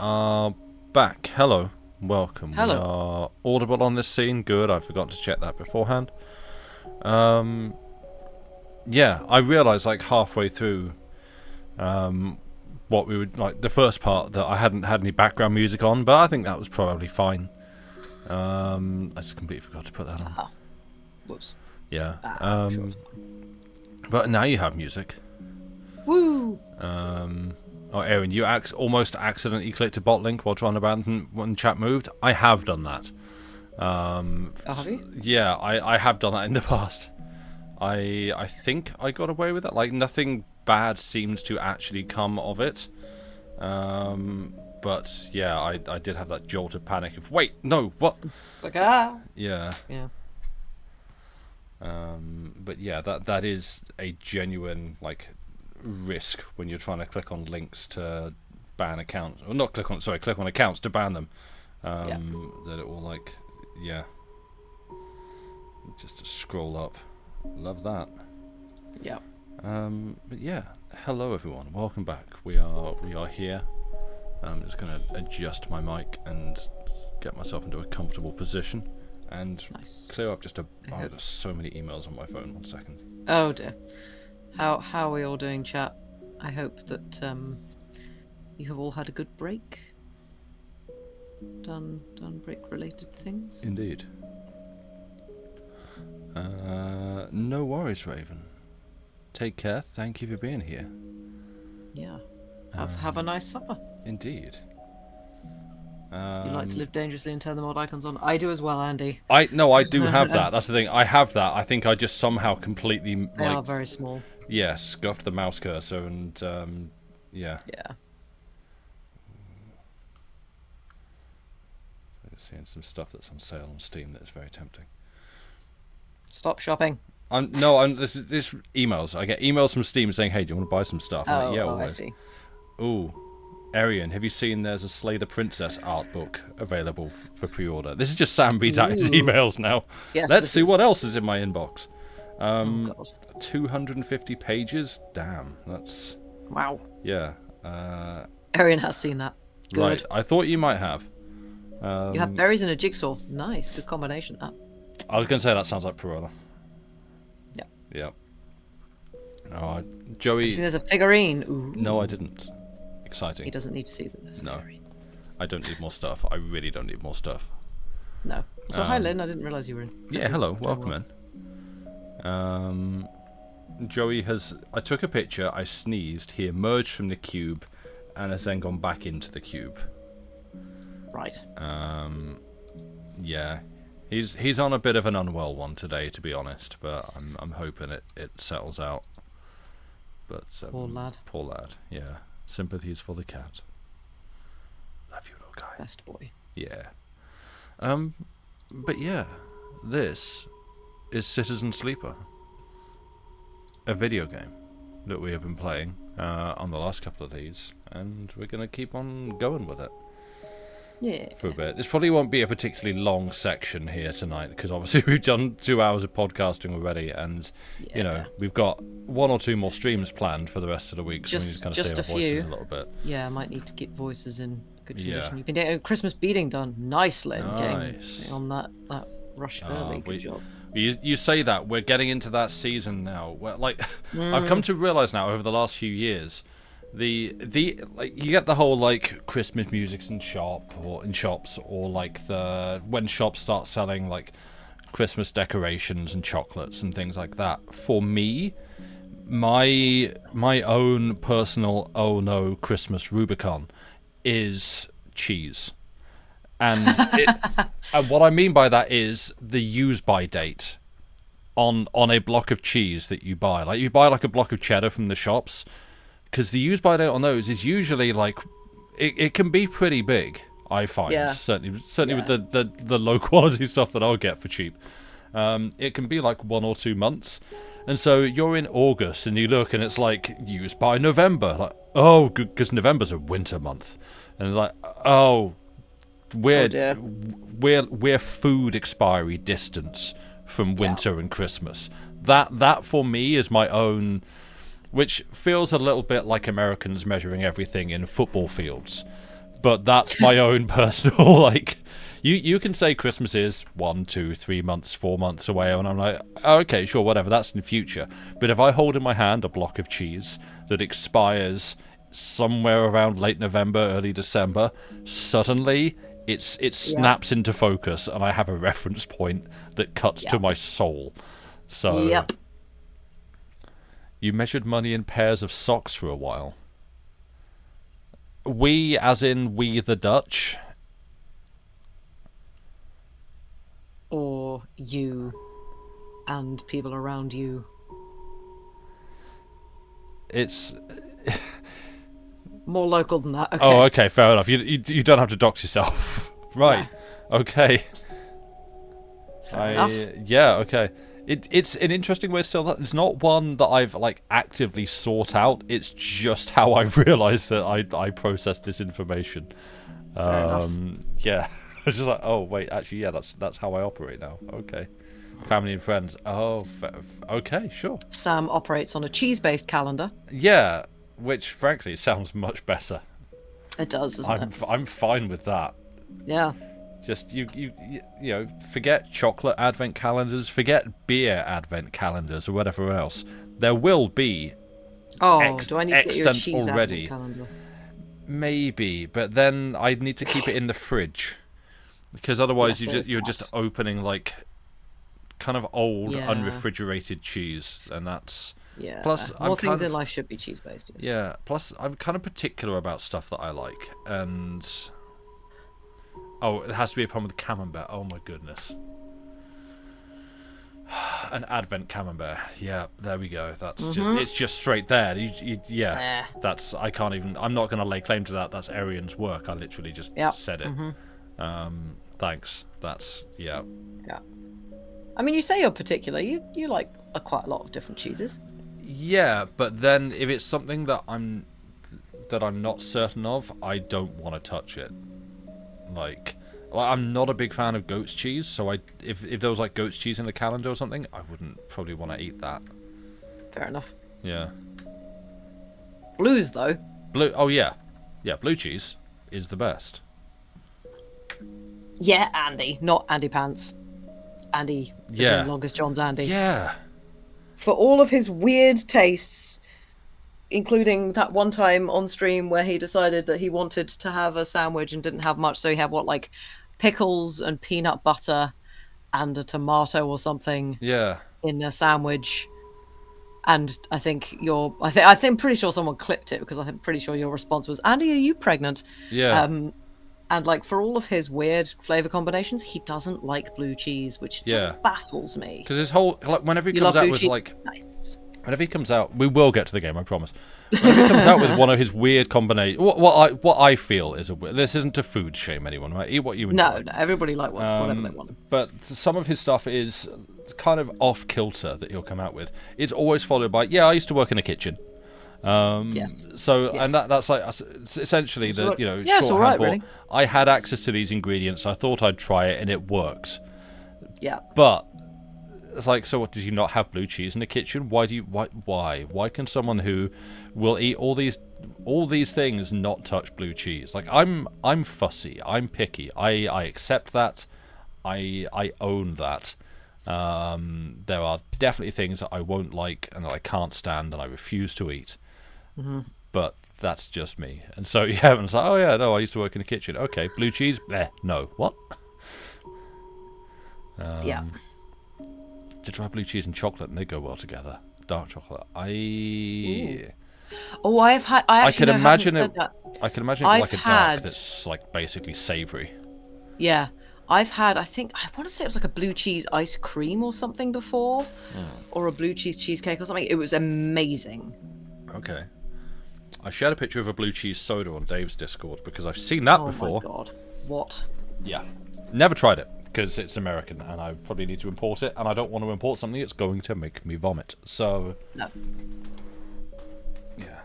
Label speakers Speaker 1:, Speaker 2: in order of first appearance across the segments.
Speaker 1: are back. Hello. Welcome.
Speaker 2: Hello.
Speaker 1: We are audible on this scene. Good. I forgot to check that beforehand. Yeah, I realised like halfway through what we would like the first part that I hadn't had any background music on, but I think that was probably fine. I just completely forgot to put that on.
Speaker 2: Whoops.
Speaker 1: Yeah.
Speaker 2: Sure.
Speaker 1: But now you have music.
Speaker 2: Woo!
Speaker 1: Oh, Aaron, you almost accidentally clicked a bot link while trying to abandon when chat moved. I have done that.
Speaker 2: Have you?
Speaker 1: Yeah, I have done that in the past. I think I got away with it. Like, nothing bad seemed to actually come of it. But, yeah, I did have that jolt of panic of, wait, no, what?
Speaker 2: It's like,
Speaker 1: Yeah.
Speaker 2: Yeah.
Speaker 1: But, yeah, that is a genuine, like, risk when you're trying to click on links to ban accounts. Or not click on accounts to ban them. That it will, like, yeah. Just scroll up. Love that.
Speaker 2: Yeah.
Speaker 1: But yeah, hello everyone. Welcome back. We are here. I'm just gonna adjust my mic and get myself into a comfortable position and clear up there's so many emails on my phone. 1 second.
Speaker 2: Oh dear. How are we all doing, chat? I hope that you have all had a good break. Done break-related things.
Speaker 1: Indeed. No worries, Raven. Take care. Thank you for being here.
Speaker 2: Yeah. Have a nice supper.
Speaker 1: Indeed.
Speaker 2: You like to live dangerously and turn the mod icons on. I do as well, Andy.
Speaker 1: I do have that. That's the thing. I have that. I think I just somehow completely
Speaker 2: They are very small.
Speaker 1: Yeah, scuffed the mouse cursor and yeah.
Speaker 2: Yeah.
Speaker 1: Seeing some stuff that's on sale on Steam that is very tempting.
Speaker 2: Stop shopping.
Speaker 1: This emails. I get emails from Steam saying, "Hey, do you want to buy some stuff?" I'm like, yeah, always.
Speaker 2: I see.
Speaker 1: Ooh, Arian, have you seen there's a Slay the Princess art book available for pre-order? This is just Sam reads out his emails now.
Speaker 2: Yes,
Speaker 1: Let's see what else is in my inbox.
Speaker 2: Oh God.
Speaker 1: 250 pages. Damn, that's
Speaker 2: Wow.
Speaker 1: yeah.
Speaker 2: Arian has seen that. Good.
Speaker 1: Right, I thought you might have.
Speaker 2: You have berries and a jigsaw. Nice, good combination. That.
Speaker 1: I was going to say that sounds like Perona.
Speaker 2: Yeah.
Speaker 1: Yeah. Joey.
Speaker 2: Have you seen there's a figurine? Ooh.
Speaker 1: No, I didn't. Exciting.
Speaker 2: He doesn't need to see that there's a figurine.
Speaker 1: I don't need more stuff. I really don't need more stuff.
Speaker 2: No. So hi, Lynn. I didn't realise you were in.
Speaker 1: Yeah, hello. Welcome in. Joey has... I took a picture, I sneezed, he emerged from the cube, and has then gone back into the cube.
Speaker 2: Right.
Speaker 1: Yeah. He's on a bit of an unwell one today, to be honest, but I'm hoping it settles out. But
Speaker 2: poor lad.
Speaker 1: Poor lad. Yeah. Sympathies for the cat. Love you, little guy.
Speaker 2: Best boy.
Speaker 1: Yeah. But yeah, this is Citizen Sleeper, a video game that we have been playing on the last couple of these, and we're gonna keep on going with it.
Speaker 2: Yeah.
Speaker 1: For a bit. This probably won't be a particularly long section here tonight because obviously we've done 2 hours of podcasting already, and you know we've got 1 or 2 more streams planned for the rest of the week. So we need to kind of save our voices a little bit.
Speaker 2: Yeah, I might need to get voices in good condition. You've been getting Christmas beating done nicely. Getting on that rush early. Good job.
Speaker 1: You say that we're getting into that season now. Where, like, I've come to realise now over the last few years. The like you get the whole like Christmas music in shops or like the when shops start selling like Christmas decorations and chocolates and things like that. For me, my own personal Christmas Rubicon is cheese. And and what I mean by that is the use by date on a block of cheese that you buy. Like you buy like a block of cheddar from the shops. Because the use by date on those is usually like, it can be pretty big, I find. Yeah. Certainly with the low quality stuff that I'll get for cheap. It can be like 1 or 2 months. And so you're in August and you look and it's like, used by November. Like, oh, good, because November's a winter month. And it's like, oh, we're food expiry distance from winter and Christmas. That for me is my own... Which feels a little bit like Americans measuring everything in football fields. but that's my own personal like. You can say Christmas is 1, 2, 3 months, 4 months away, and I'm like, okay, sure, whatever, that's in the future. But if I hold in my hand a block of cheese that expires somewhere around late November, early December, suddenly it snaps into focus, and I have a reference point that cuts to my soul. So, you measured money in pairs of socks for a while. We, as in we the Dutch.
Speaker 2: Or you and people around you.
Speaker 1: It's
Speaker 2: more local than that. Okay.
Speaker 1: Oh, okay, fair enough. You don't have to dox yourself. Right. No. Okay.
Speaker 2: Fair enough.
Speaker 1: Yeah, okay. It's an interesting way to tell that. It's not one that I've like actively sought out. It's just how I've realised that I processed this information.
Speaker 2: Fair enough.
Speaker 1: Yeah. It's just like, oh wait, actually, yeah, that's how I operate now. Okay. Family and friends. Oh, okay, sure.
Speaker 2: Sam operates on a cheese-based calendar.
Speaker 1: Yeah, which frankly sounds much better.
Speaker 2: It does, doesn't it?
Speaker 1: I'm fine with that.
Speaker 2: Yeah.
Speaker 1: Just you know, forget chocolate advent calendars, forget beer advent calendars, or whatever else. There will be.
Speaker 2: Oh, do I need to get you a cheese
Speaker 1: already.
Speaker 2: Advent calendar?
Speaker 1: Maybe, but then I'd need to keep it in the fridge, because otherwise you're just opening like kind of old unrefrigerated cheese, and that's Plus,
Speaker 2: more things in life should be cheese based. Yes.
Speaker 1: Yeah. Plus, I'm kind of particular about stuff that I like, and it has to be a problem with camembert. Oh my goodness. An advent camembert. Yeah, there we go. That's it's just straight there. That's I can't even. I'm not going to lay claim to that. That's Arian's work. I literally just said it. Thanks. That's
Speaker 2: Yeah. I mean, you say you're particular. You like quite a lot of different cheeses.
Speaker 1: Yeah, but then if it's something that I'm not certain of, I don't want to touch it. Like I'm not a big fan of goat's cheese, so if there was like goat's cheese in the calendar or something, I wouldn't probably want to eat that.
Speaker 2: Fair enough.
Speaker 1: Yeah.
Speaker 2: Blues though.
Speaker 1: Blue cheese is the best.
Speaker 2: Yeah, Andy, not Andy Pants. Andy, as Longest John's Andy.
Speaker 1: Yeah.
Speaker 2: For all of his weird tastes, including that one time on stream where he decided that he wanted to have a sandwich and didn't have much, so he had pickles and peanut butter and a tomato or something in a sandwich. And I think I'm pretty sure someone clipped it, because I'm pretty sure your response was, Andy, are you pregnant?
Speaker 1: Yeah.
Speaker 2: And like, for all of his weird flavor combinations, he doesn't like blue cheese, which just baffles me.
Speaker 1: Because his whole whenever he comes out with whenever he comes out, we will get to the game, I promise. Whenever he comes out with one of his weird combinations, what I feel is this isn't to food shame anyone, right? Eat what you enjoy.
Speaker 2: No, everybody like whatever they want.
Speaker 1: But some of his stuff is kind of off kilter that he'll come out with. It's always followed by, I used to work in a kitchen.
Speaker 2: Yes.
Speaker 1: So and that's like essentially the
Speaker 2: short handful. Really.
Speaker 1: I had access to these ingredients. I thought I'd try it, and it worked.
Speaker 2: Yeah.
Speaker 1: But it's like, so what? Did you not have blue cheese in the kitchen? Why can someone who will eat all these things not touch blue cheese? Like I'm fussy. I'm picky. I accept that. I own that. There are definitely things that I won't like and that I can't stand and I refuse to eat. But that's just me. And so and it's like, I used to work in the kitchen. Okay, blue cheese? Bleh, no. What? To try blue cheese and chocolate, and they go well together. Dark chocolate. I can imagine it like a dark that's like basically savoury.
Speaker 2: Yeah. I want to say it was like a blue cheese ice cream or something before, or a blue cheese cheesecake or something. It was amazing.
Speaker 1: Okay. I shared a picture of a blue cheese soda on Dave's Discord because I've seen that before.
Speaker 2: Oh my god. What?
Speaker 1: Yeah. Never tried it because it's American and I probably need to import it, and I don't want to import something that's going to make me vomit. So...
Speaker 2: No.
Speaker 1: Yeah.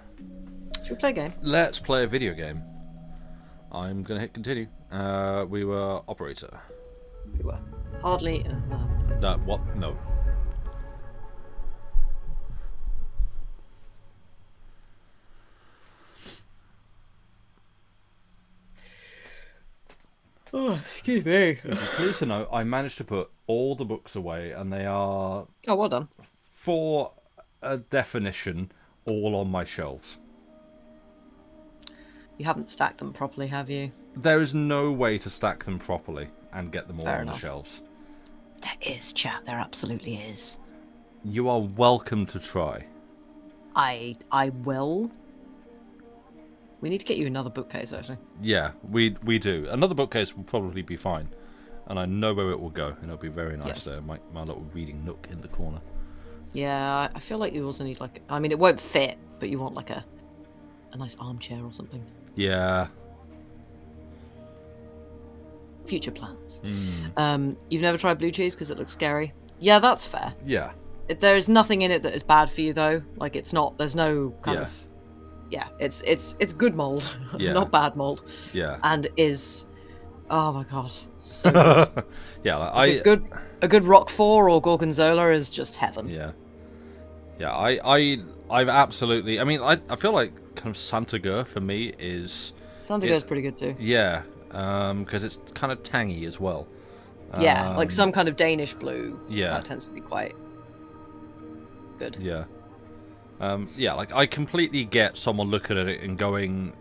Speaker 2: Should we play a game?
Speaker 1: Let's play a video game. I'm going to hit continue. We were operator.
Speaker 2: We were. Hardly.
Speaker 1: What? No.
Speaker 2: Oh, excuse me.
Speaker 1: You'd be pleased to know I managed to put all the books away, and they are,
Speaker 2: Oh, well done.
Speaker 1: for a definition, all on my shelves.
Speaker 2: You haven't stacked them properly, have you?
Speaker 1: There is no way to stack them properly and get them all
Speaker 2: Fair
Speaker 1: on
Speaker 2: enough.
Speaker 1: the shelves.
Speaker 2: There is, chat. There absolutely is.
Speaker 1: You are welcome to try.
Speaker 2: I will. We need to get you another bookcase, actually.
Speaker 1: Yeah, we do. Another bookcase will probably be fine, and I know where it will go, and it'll be very nice
Speaker 2: Yes.
Speaker 1: there. My little reading nook in the corner.
Speaker 2: Yeah, I feel like you also need like. I mean, it won't fit, but you want like a nice armchair or something.
Speaker 1: Yeah.
Speaker 2: Future plans.
Speaker 1: Mm.
Speaker 2: You've never tried blue cheese because it looks scary. Yeah, that's fair.
Speaker 1: Yeah.
Speaker 2: There's nothing in it that is bad for you though. Like it's not. There's no kind
Speaker 1: Yeah.
Speaker 2: of. Yeah, it's good mold,
Speaker 1: Yeah.
Speaker 2: not bad mold,
Speaker 1: Yeah.
Speaker 2: and is. Oh my god, so good.
Speaker 1: Yeah. Like,
Speaker 2: a good Roquefort or Gorgonzola is just heaven.
Speaker 1: Yeah. Yeah. I've absolutely. I mean, I feel like kind of Santagur for me is.
Speaker 2: Santago's pretty good too.
Speaker 1: Yeah. Because it's kind of tangy as well.
Speaker 2: Yeah, like some kind of Danish blue.
Speaker 1: Yeah.
Speaker 2: That tends to be quite good.
Speaker 1: Yeah. Yeah, like I completely get someone looking at it and going,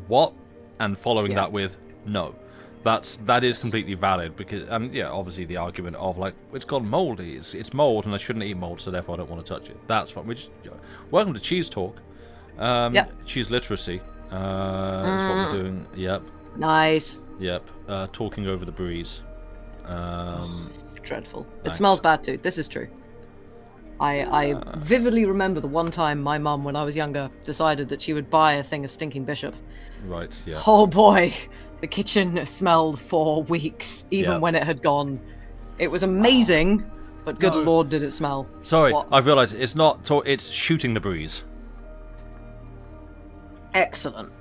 Speaker 1: "What?" and following that with, "No." That is completely valid because, yeah, obviously the argument of like it's gone mouldy, it's mold and I shouldn't eat mold, so therefore I don't want to touch it. That's fine. Which, welcome to Cheese Talk. Cheese literacy. Is what we're doing. Yep.
Speaker 2: Nice.
Speaker 1: Yep. Talking over the breeze.
Speaker 2: Dreadful.
Speaker 1: Thanks.
Speaker 2: It smells bad too. This is true. I vividly remember the one time my mum, when I was younger, decided that she would buy a thing of stinking bishop.
Speaker 1: Right. Yeah.
Speaker 2: Oh boy, the kitchen smelled for weeks, even
Speaker 1: Yeah.
Speaker 2: when it had gone. It was amazing, but good
Speaker 1: No.
Speaker 2: lord, did it smell.
Speaker 1: Sorry,
Speaker 2: What?
Speaker 1: I've realised it's not. It's shooting the breeze.
Speaker 2: Excellent.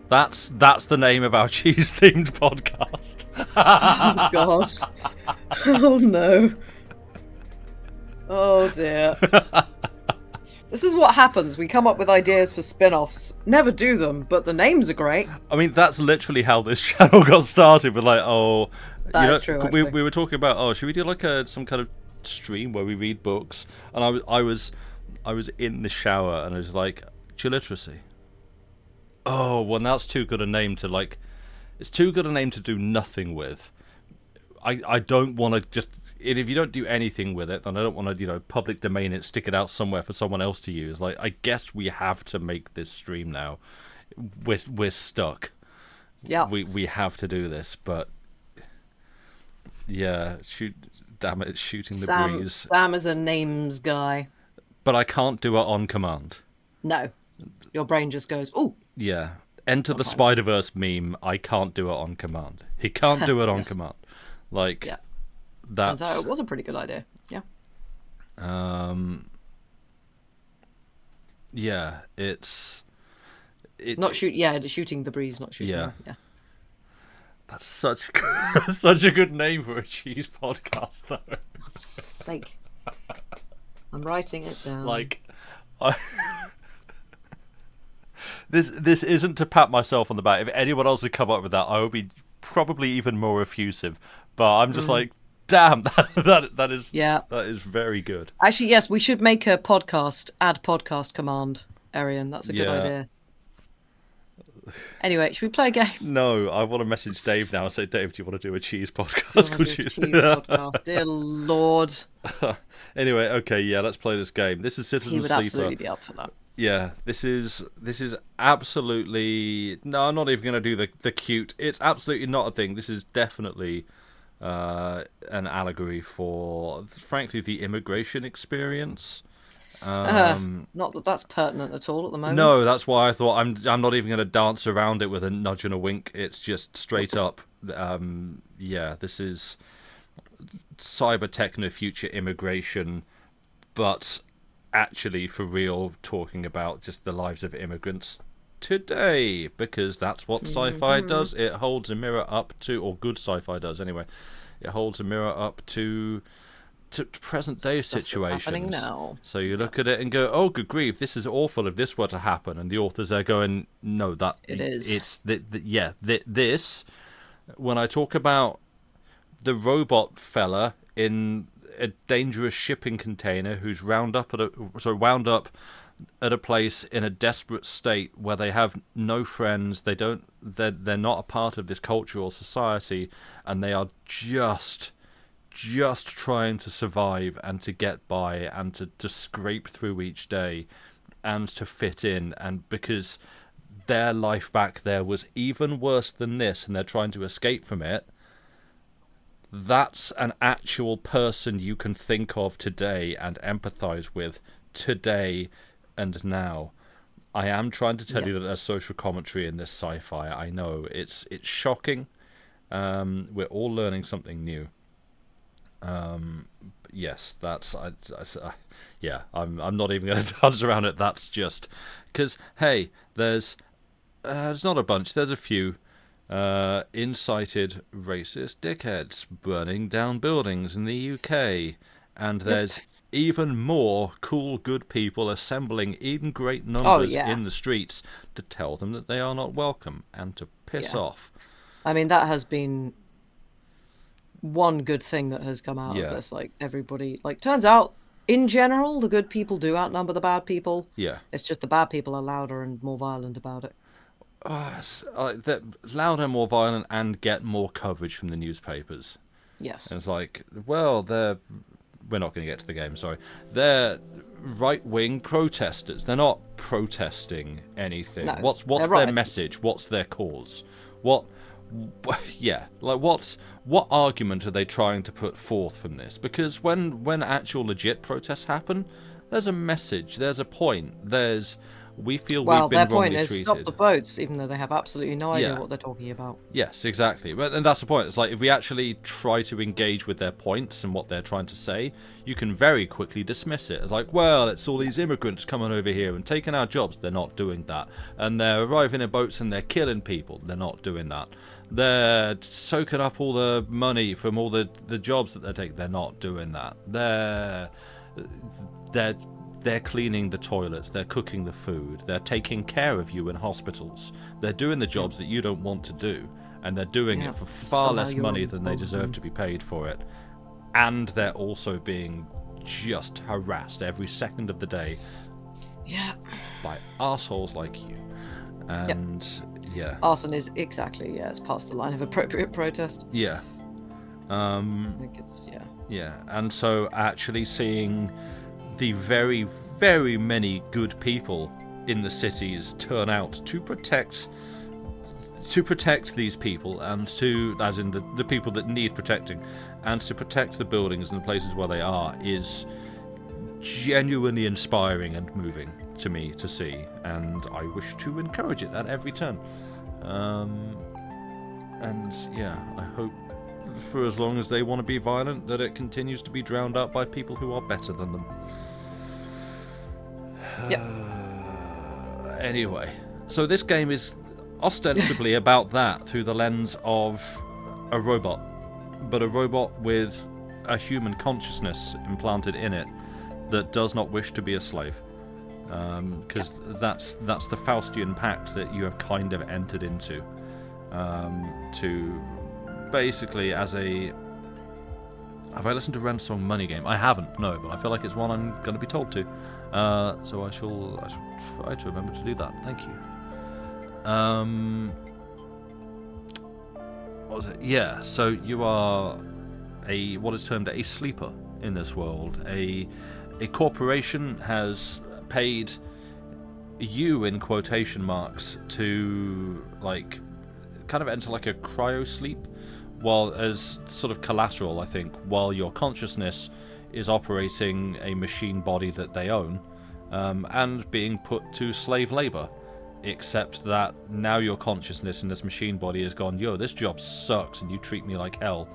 Speaker 1: That's the name of our cheese-themed podcast.
Speaker 2: Oh god. Oh no. Oh dear. This is what happens. We come up with ideas for spin-offs. Never do them, but the names are great.
Speaker 1: I mean, that's literally how this channel got started. With like, oh,
Speaker 2: That is true,
Speaker 1: we
Speaker 2: actually.
Speaker 1: were talking about, oh, should we do like some kind of stream where we read books? And I was in the shower and I was like, Chilliteracy. Oh, well, that's too good a name to like. It's too good a name to do nothing with. I don't want to just. And if you don't do anything with it, then I don't want to, public domain it, stick it out somewhere for someone else to use. Like, I guess we have to make this stream now. We're stuck.
Speaker 2: Yeah.
Speaker 1: We have to do this, but yeah, damn it, it's shooting the breeze.
Speaker 2: Sam is a names guy.
Speaker 1: But I can't do it on command.
Speaker 2: No. Your brain just goes, ooh.
Speaker 1: Yeah. Enter the Spider-Verse meme. I can't do it on command. He can't do it on
Speaker 2: Yes.
Speaker 1: command. Like,
Speaker 2: Yeah.
Speaker 1: that's
Speaker 2: So it was a pretty good idea. Yeah.
Speaker 1: yeah, it's
Speaker 2: shooting the breeze, not shooting.
Speaker 1: Yeah.
Speaker 2: her. Yeah.
Speaker 1: that's such such a good name for a cheese podcast, though.
Speaker 2: Sake. I'm writing it down.
Speaker 1: Like, this isn't to pat myself on the back. If anyone else had come up with that, I would be probably even more effusive. But I'm just like, damn, that is very good.
Speaker 2: Actually, yes, we should make a podcast. Add podcast command, Arian. That's a good
Speaker 1: Yeah.
Speaker 2: idea. Anyway, should we play a game?
Speaker 1: No, I want to message Dave now and say, Dave, do you want to do a cheese podcast?
Speaker 2: Cheese podcast. Dear Lord,
Speaker 1: Anyway, okay, yeah, let's play this game. This is Citizen
Speaker 2: he would
Speaker 1: Sleeper.
Speaker 2: absolutely be up for that.
Speaker 1: Yeah, this is absolutely. No, I'm not even going to do the cute. It's absolutely not a thing. This is definitely an allegory for, frankly, the immigration experience.
Speaker 2: Not that that's pertinent at all at the moment.
Speaker 1: No, that's why I thought I'm not even going to dance around it with a nudge and a wink. It's just straight up. Yeah, this is cyber techno future immigration, but actually for real talking about just the lives of immigrants today, because that's what sci-fi does. It holds a mirror up to, or good sci-fi does anyway, it holds a mirror up to present day
Speaker 2: Stuff that's
Speaker 1: situations.
Speaker 2: happening now.
Speaker 1: So you look at it and go, oh, good grief, this is awful if this were to happen. And the authors are going, no, that
Speaker 2: It is.
Speaker 1: It's this when I talk about the robot fella in a dangerous shipping container who's wound up at a place in a desperate state where they have no friends, they're not a part of this culture or society, and they are just trying to survive and to get by and to scrape through each day and to fit in, and because their life back there was even worse than this and they're trying to escape from it, that's an actual person you can think of today and empathize with today and now. I am trying to tell you that there's social commentary in this sci-fi. I know it's shocking. We're all learning something new. Yes, yeah. I'm not even going to dance around it. That's just because hey, there's not a bunch. There's a few incited racist dickheads burning down buildings in the UK, and there's even more cool, good people assembling in great
Speaker 2: Oh
Speaker 1: numbers
Speaker 2: yeah,
Speaker 1: in the streets to tell them that they are not welcome and to piss
Speaker 2: yeah.
Speaker 1: off.
Speaker 2: I mean, that has been one good thing that has come out of
Speaker 1: Yeah,
Speaker 2: this. Like everybody, like turns out in general, the good people do outnumber the bad people.
Speaker 1: yeah.
Speaker 2: It's just the bad people are louder and more violent about it.
Speaker 1: They're louder, more violent, and get more coverage from the newspapers.
Speaker 2: Yes.
Speaker 1: And it's like, well, we're not going to get to the game. Sorry, they're right-wing protesters. They're not protesting anything.
Speaker 2: No.
Speaker 1: What's
Speaker 2: They're
Speaker 1: their
Speaker 2: rioters.
Speaker 1: message? What's their cause? What? Yeah, like what argument are they trying to put forth from this? Because when actual legit protests happen, there's a message. There's a point. We feel we've
Speaker 2: Well,
Speaker 1: been
Speaker 2: their point
Speaker 1: wrongly
Speaker 2: is stop the
Speaker 1: treated.
Speaker 2: boats, even though they have absolutely no idea
Speaker 1: Yeah.
Speaker 2: what they're talking about.
Speaker 1: Yes, exactly. And that's the point. It's like if we actually try to engage with their points and what they're trying to say, you can very quickly dismiss it. It's like, well, it's all these immigrants coming over here and taking our jobs. They're not doing that. And they're arriving in boats and they're killing people. They're not doing that. They're soaking up all the money from all the jobs that they're taking. They're not doing that. They're cleaning the toilets, they're cooking the food, they're taking care of you in hospitals. They're doing the jobs that you don't want to do, and they're doing
Speaker 2: Yeah.
Speaker 1: it for far
Speaker 2: Somehow
Speaker 1: less
Speaker 2: you're
Speaker 1: money
Speaker 2: on
Speaker 1: than they
Speaker 2: board with
Speaker 1: deserve
Speaker 2: them.
Speaker 1: to be paid for it. And they're also being just harassed every second of the day
Speaker 2: Yeah.
Speaker 1: by assholes like you. And yeah,
Speaker 2: Arson is exactly, yeah, it's past the line of appropriate protest.
Speaker 1: yeah,
Speaker 2: I think it's, yeah.
Speaker 1: yeah. And so actually seeing the very, very many good people in the cities turn out to protect these people, and to, as in the people that need protecting, and to protect the buildings and the places where they are, is genuinely inspiring and moving to me to see, and I wish to encourage it at every turn. And yeah, I hope for as long as they want to be violent that it continues to be drowned out by people who are better than them.
Speaker 2: Yep.
Speaker 1: Anyway, so this game is ostensibly about that through the lens of a robot, but a robot with a human consciousness implanted in it that does not wish to be a slave. Because that's the Faustian pact that you have kind of entered into, to basically as a. Have I listened to Ren's song Money Game? I haven't, no, but I feel like it's one I'm going to be told to. So I shall try to remember to do that. Thank you. What was it? Yeah, so you are what is termed a sleeper in this world. A corporation has paid you, in quotation marks, to like kind of enter like a cryo sleep, while as sort of collateral, I think, while your consciousness is operating a machine body that they own, and being put to slave labor. Except that now your consciousness in this machine body has gone, yo, this job sucks and you treat me like hell.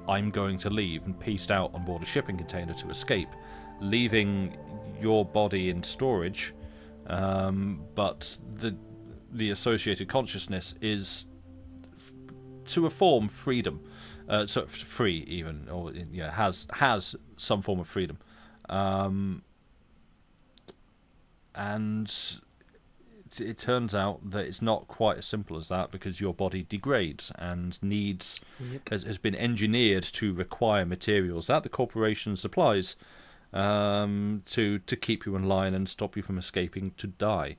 Speaker 1: I'm going to leave, and pieced out on board a shipping container to escape, leaving your body in storage, but the associated consciousness is to a form freedom, so free even, or yeah, has some form of freedom, and it turns out that it's not quite as simple as that, because your body degrades and needs has been engineered to require materials that the corporation supplies to keep you in line and stop you from escaping to die.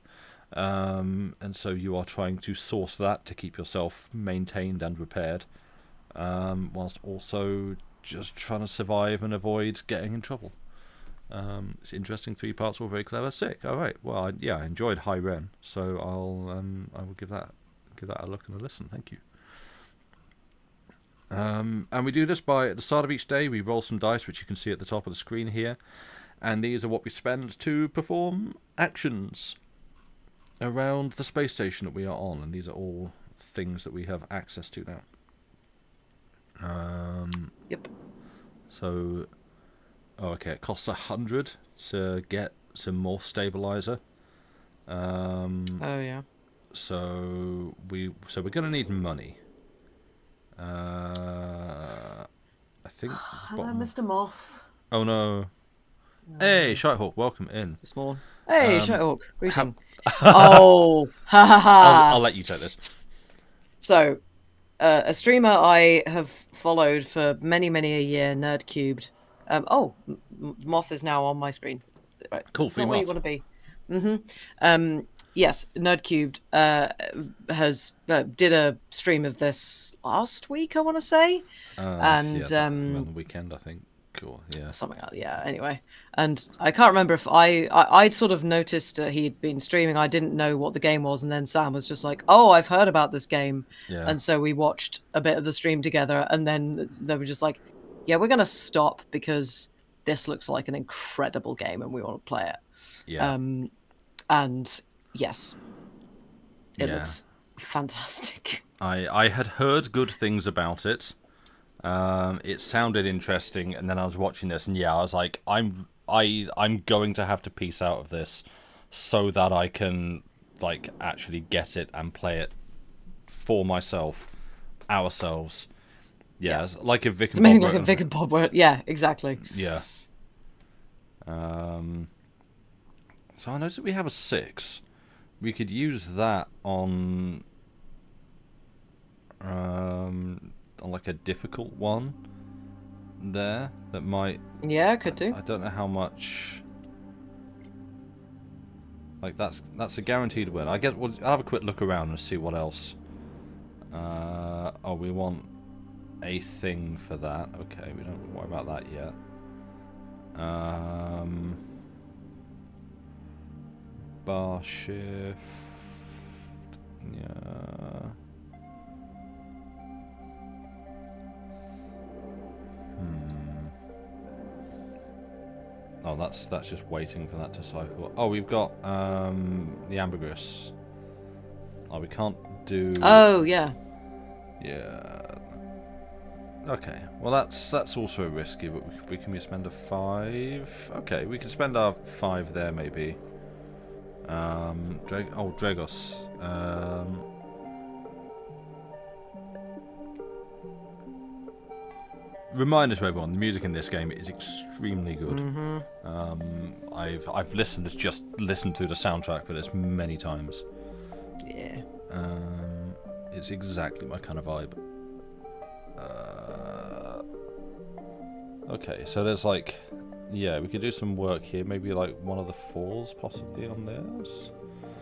Speaker 1: And so you are trying to source that to keep yourself maintained and repaired, whilst also just trying to survive and avoid getting in trouble. It's interesting. 3 parts, all very clever. Sick. All right. Well, I enjoyed High Ren, so I will give that a look and a listen. Thank you. And we do this by, at the start of each day, we roll some dice, which you can see at the top of the screen here, and these are what we spend to perform actions around the space station that we are on, and these are all things that we have access to now.
Speaker 2: Yep.
Speaker 1: So, okay, it costs 100 to get some more stabilizer.
Speaker 2: Oh yeah.
Speaker 1: So we're gonna need money. I think.
Speaker 2: Hello, Mr. Moth.
Speaker 1: Oh no. Hey, Shitehawk, welcome in.
Speaker 2: This morning. Hey, Shitehawk. Greeting.
Speaker 1: I'll
Speaker 2: Ha.
Speaker 1: let you take this.
Speaker 2: So, a streamer I have followed for many a year, Nerd Cubed. Moth is now on my screen. Right,
Speaker 1: cool.
Speaker 2: That's not where you want to be. Yes, Nerd Cubed has did a stream of this last week, I want to say, and
Speaker 1: on the weekend, I think. Cool, yeah,
Speaker 2: something like that. Yeah. Anyway, and I can't remember if I'd sort of noticed he'd been streaming. I didn't know what the game was, and then Sam was just like, "Oh, I've heard about this game," and so we watched a bit of the stream together, and then they were just like, "Yeah, we're gonna stop because this looks like an incredible game, and we want to play it."
Speaker 1: Yeah.
Speaker 2: And yes, it looks fantastic.
Speaker 1: I had heard good things about it. It sounded interesting, and then I was watching this, and I was like, I'm going to have to piece out of this so that I can like actually get it and play it for myself, ourselves. Yeah. It's like a Vic and
Speaker 2: it's amazing,
Speaker 1: Bob
Speaker 2: like a Vic and Bob were. Yeah, exactly.
Speaker 1: Yeah. So I noticed that we have a 6. We could use that on like a difficult one there that might.
Speaker 2: Yeah, could do.
Speaker 1: I don't know how much. Like that's a guaranteed win. I guess I'll have a quick look around and see what else. We want a thing for that. Okay, we don't worry about that yet. Bar shift. Yeah. Oh, that's just waiting for that to cycle. Oh, we've got the ambergris. Oh, we can't do.
Speaker 2: Oh yeah.
Speaker 1: Yeah. Okay. Well, that's also risky, but we can spend a 5. Okay, we can spend our 5 there maybe. Dragos. Reminder to everyone: the music in this game is extremely good. I've listened to the soundtrack for this many times.
Speaker 2: Yeah.
Speaker 1: It's exactly my kind of vibe. Okay, so there's like, we could do some work here. Maybe like one of the 4s possibly on this.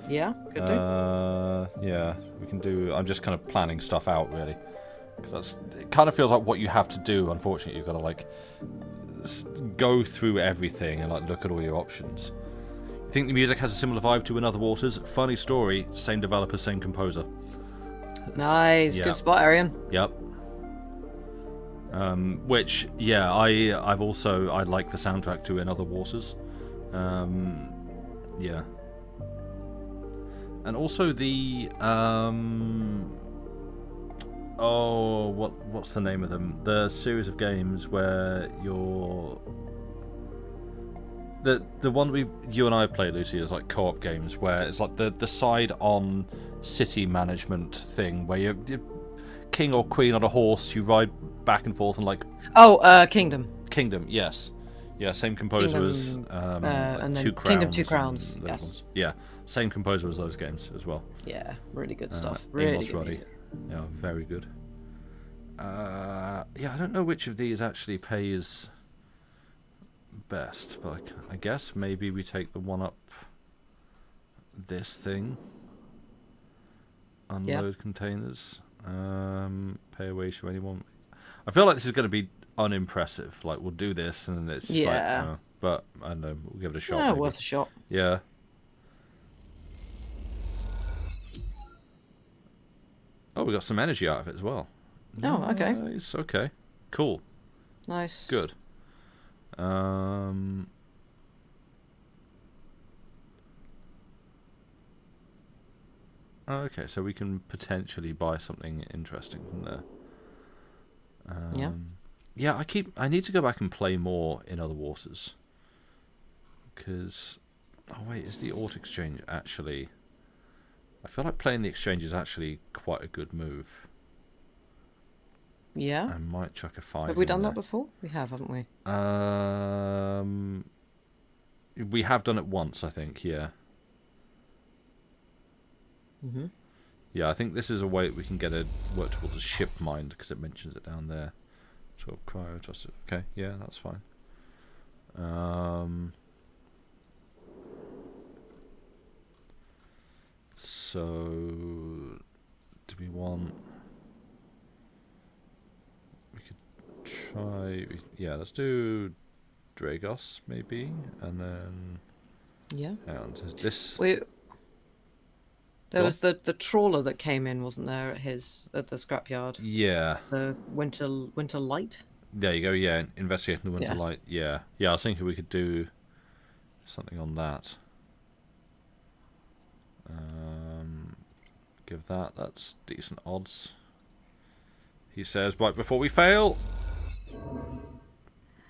Speaker 2: Yeah, could do.
Speaker 1: Yeah, we can do. I'm just kind of planning stuff out really, because it kind of feels like what you have to do. Unfortunately, you've got to like go through everything and like look at all your options. You think the music has a similar vibe to In Other Waters? Funny story, same developer, same composer.
Speaker 2: Nice, good spot, Arian.
Speaker 1: Yep. Which, I like the soundtrack to In Other Waters. Yeah. And also the what's the name of them? The series of games where you're the one you and I play, Lucy, is like co-op games where it's like the side on city management thing where you're king or queen on a horse, you ride back and forth and like
Speaker 2: Kingdom.
Speaker 1: Yes. Yeah, same composer as
Speaker 2: and then
Speaker 1: Two Crowns.
Speaker 2: Kingdom Two Crowns.
Speaker 1: and those
Speaker 2: Yes.
Speaker 1: ones. Yeah, same composer as those games as well.
Speaker 2: Yeah, really good stuff. Really
Speaker 1: Amos
Speaker 2: good
Speaker 1: Roddy.
Speaker 2: music.
Speaker 1: Yeah, very good. Yeah, I don't know which of these actually pays best, but I guess maybe we take the one up this thing. Unload containers. Pay a wage to anyone. I feel like this is going to be unimpressive. Like, we'll do this and it's just like, but I don't know, we'll give it a shot.
Speaker 2: Yeah, worth a shot.
Speaker 1: Yeah. Oh, we got some energy out of it as well.
Speaker 2: Oh, okay.
Speaker 1: Nice. Okay. Cool.
Speaker 2: Nice.
Speaker 1: Good. Okay, so we can potentially buy something interesting from there. Yeah, I need to go back and play more in Other Waters. Because... Oh, wait, is the Auto Exchange actually... I feel like playing the exchange is actually quite a good move.
Speaker 2: Yeah.
Speaker 1: I might chuck a 5
Speaker 2: Have we done
Speaker 1: there.
Speaker 2: that before? We have, haven't we?
Speaker 1: We have done it once, I think, yeah.
Speaker 2: Mm-hmm.
Speaker 1: Yeah, I think this is a way we can get a work towards a ship mind, because it mentions it down there. Sort of cryo adjusted. Okay, yeah, that's fine. So, do we want... We could try... Yeah, let's do Dragos, maybe, and then...
Speaker 2: Yeah.
Speaker 1: And is this...
Speaker 2: There was the trawler that came in, wasn't there, at the scrapyard?
Speaker 1: Yeah.
Speaker 2: The Winter Light?
Speaker 1: There you go, yeah, investigating the Winter Light, yeah. Yeah, I was thinking we could do something on that. Give that's decent odds. He says, right before we fail.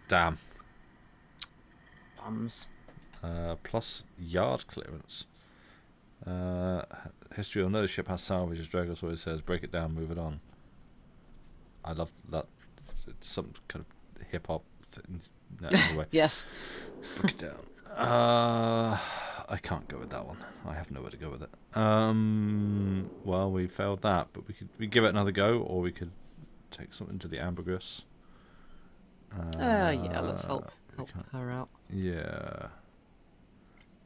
Speaker 1: Damn.
Speaker 2: Bums.
Speaker 1: Plus yard clearance. History of no ship has salvage, as Dragos always says, break it down, move it on. I love that. It's some kind of hip hop thing. No, anyway.
Speaker 2: Yes.
Speaker 1: Break it down. I can't go with that one. I have nowhere to go with it. Well, we failed that, but we give it another go, or we could take something to the ambergris.
Speaker 2: Yeah, let's help her out.
Speaker 1: Yeah.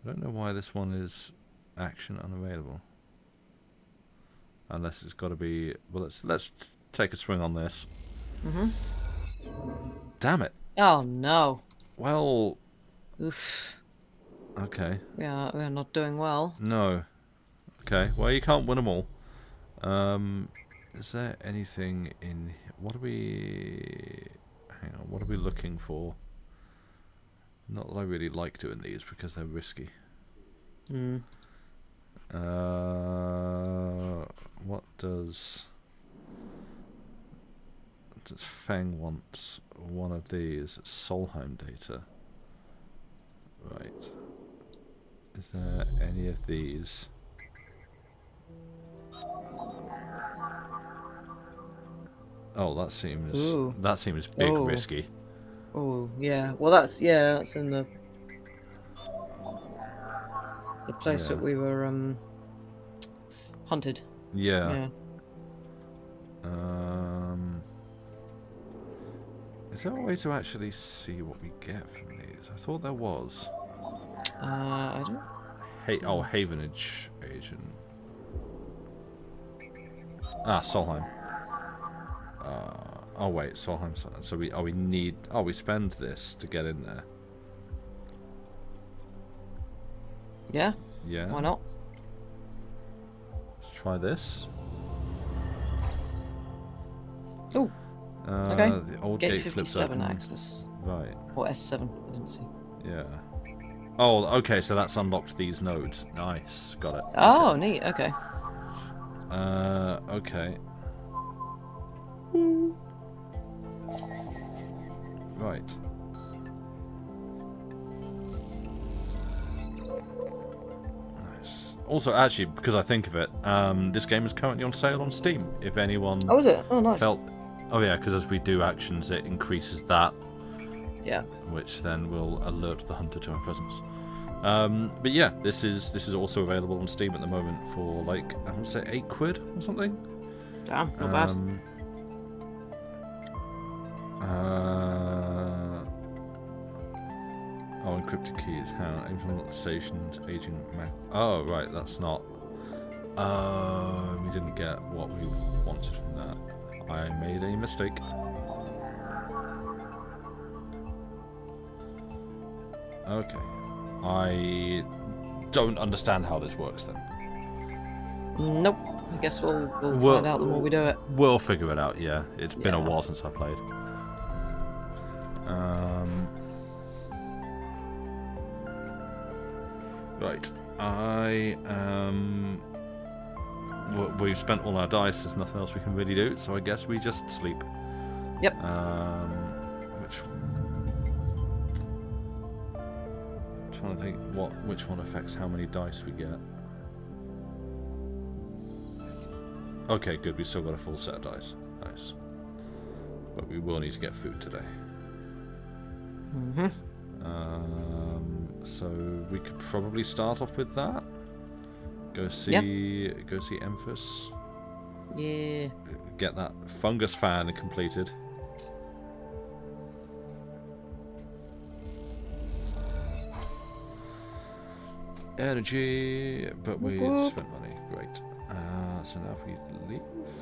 Speaker 1: I don't know why this one is action unavailable. Unless it's got to be... Well, let's take a swing on this.
Speaker 2: Mm-hmm.
Speaker 1: Damn it.
Speaker 2: Oh, no.
Speaker 1: Well...
Speaker 2: Oof.
Speaker 1: Okay.
Speaker 2: Yeah, we're not doing well.
Speaker 1: No. Okay, well, you can't win them all. Is there anything in... What are we... Hang on, what are we looking for? Not that I really like doing these because they're risky. What does Fang wants? One of these Solheim data. Right. Is there any of these? Oh, that seems big risky.
Speaker 2: Oh, yeah. Well, that's in the place that we were hunted.
Speaker 1: Yeah. Is there a way to actually see what we get from these? I thought there was.
Speaker 2: I don't.
Speaker 1: Havenage agent. Ah, Solheim. Oh wait, Solheim. So we need. Oh, we spend this to get in there.
Speaker 2: Yeah.
Speaker 1: Yeah.
Speaker 2: Why not?
Speaker 1: Let's try this.
Speaker 2: Oh. Okay.
Speaker 1: The old gate flips open.
Speaker 2: access.
Speaker 1: Right.
Speaker 2: Or S7. I didn't see.
Speaker 1: Yeah. Oh, okay. So that's unlocked these nodes. Nice. Got it.
Speaker 2: Oh,
Speaker 1: okay.
Speaker 2: neat. Okay.
Speaker 1: Okay. Right. Nice. Also, actually, because I think of it, this game is currently on sale on Steam. If anyone
Speaker 2: is it? Oh, nice.
Speaker 1: Oh yeah, because as we do actions, it increases that
Speaker 2: Yeah.
Speaker 1: Which then will alert the hunter to our presence. But yeah, this is also available on Steam at the moment for like, I would say £8 or something.
Speaker 2: Damn, not bad.
Speaker 1: Encrypted keys. How? Implement stations, aging Mac. Oh, right, that's not. We didn't get what we wanted from that. I made a mistake. Okay. I don't understand how this works then.
Speaker 2: Nope. I guess we'll find out the more we do it.
Speaker 1: We'll figure it out, yeah. It's been a while since I played. Right. We've spent all our dice, there's nothing else we can really do, so I guess we just sleep.
Speaker 2: Yep.
Speaker 1: Trying to think which one affects how many dice we get. Okay, good, we still got a full set of dice. Nice. But we will need to get food today.
Speaker 2: Mm-hmm.
Speaker 1: So we could probably start off with that. Go see Emphas.
Speaker 2: Yeah.
Speaker 1: Get that fungus fan completed. Energy, but we spent money. Great. So now if we leave,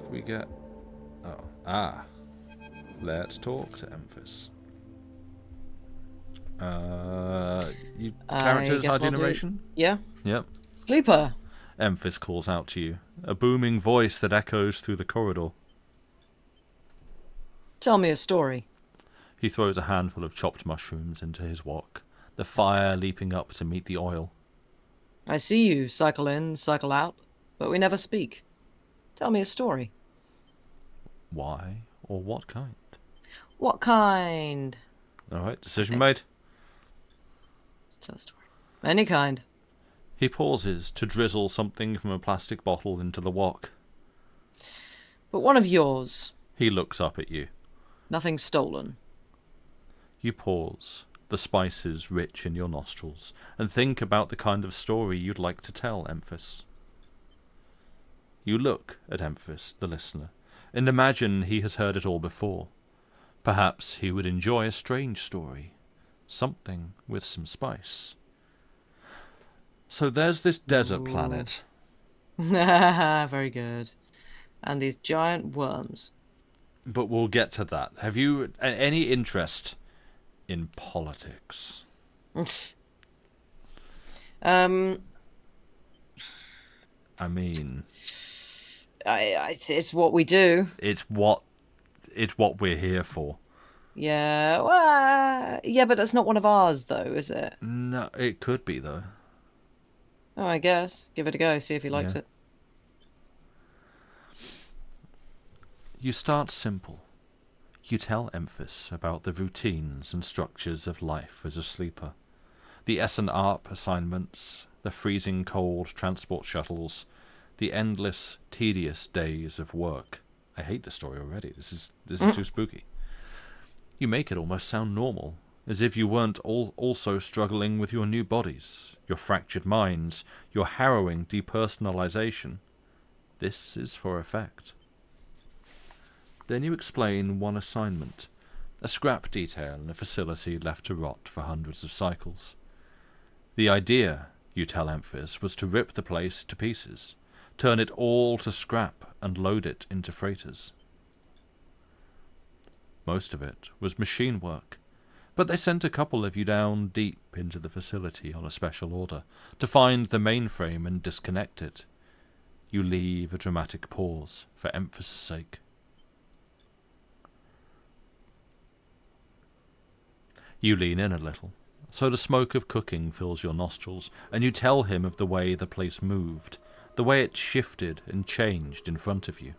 Speaker 1: we get. Let's talk to Emphas. Characters, ID narration?
Speaker 2: Yeah.
Speaker 1: Yep.
Speaker 2: Sleeper.
Speaker 1: Emphas calls out to you, a booming voice that echoes through the corridor.
Speaker 2: Tell me a story.
Speaker 1: He throws a handful of chopped mushrooms into his wok, the fire leaping up to meet the oil.
Speaker 2: I see you cycle in, cycle out, but we never speak. Tell me a story.
Speaker 1: Why or what kind?
Speaker 2: What kind?
Speaker 1: Alright, decision made.
Speaker 2: Let's tell a story. Any kind.
Speaker 1: He pauses to drizzle something from a plastic bottle into the wok.
Speaker 2: But one of yours.
Speaker 1: He looks up at you.
Speaker 2: Nothing stolen.
Speaker 1: You pause, the spices rich in your nostrils, and think about the kind of story you'd like to tell Emphas. You look at Emphas, the listener, and imagine he has heard it all before. Perhaps he would enjoy a strange story, something with some spice. So there's this desert planet.
Speaker 2: Very good. And these giant worms.
Speaker 1: But we'll get to that. Have you any interest in politics? I mean,
Speaker 2: it's what we do.
Speaker 1: It's what we're here for.
Speaker 2: Yeah, well, yeah, but that's not one of ours, though, is it?
Speaker 1: No, it could be though.
Speaker 2: Oh, I guess. Give it a go. See if he likes it.
Speaker 1: You start simple. You tell Emphas about the routines and structures of life as a sleeper. The S&ARP assignments, the freezing cold transport shuttles, the endless, tedious days of work. I hate the story already. This is too spooky. You make it almost sound normal, as if you weren't also struggling with your new bodies, your fractured minds, your harrowing depersonalization. This is for effect. Then you explain one assignment, a scrap detail in a facility left to rot for hundreds of cycles. The idea, you tell Emphas, was to rip the place to pieces, turn it all to scrap and load it into freighters. Most of it was machine work, but they sent a couple of you down deep into the facility on a special order to find the mainframe and disconnect it. You leave a dramatic pause for Emphas' sake. You lean in a little, so the smoke of cooking fills your nostrils, and you tell him of the way the place moved, the way it shifted and changed in front of you.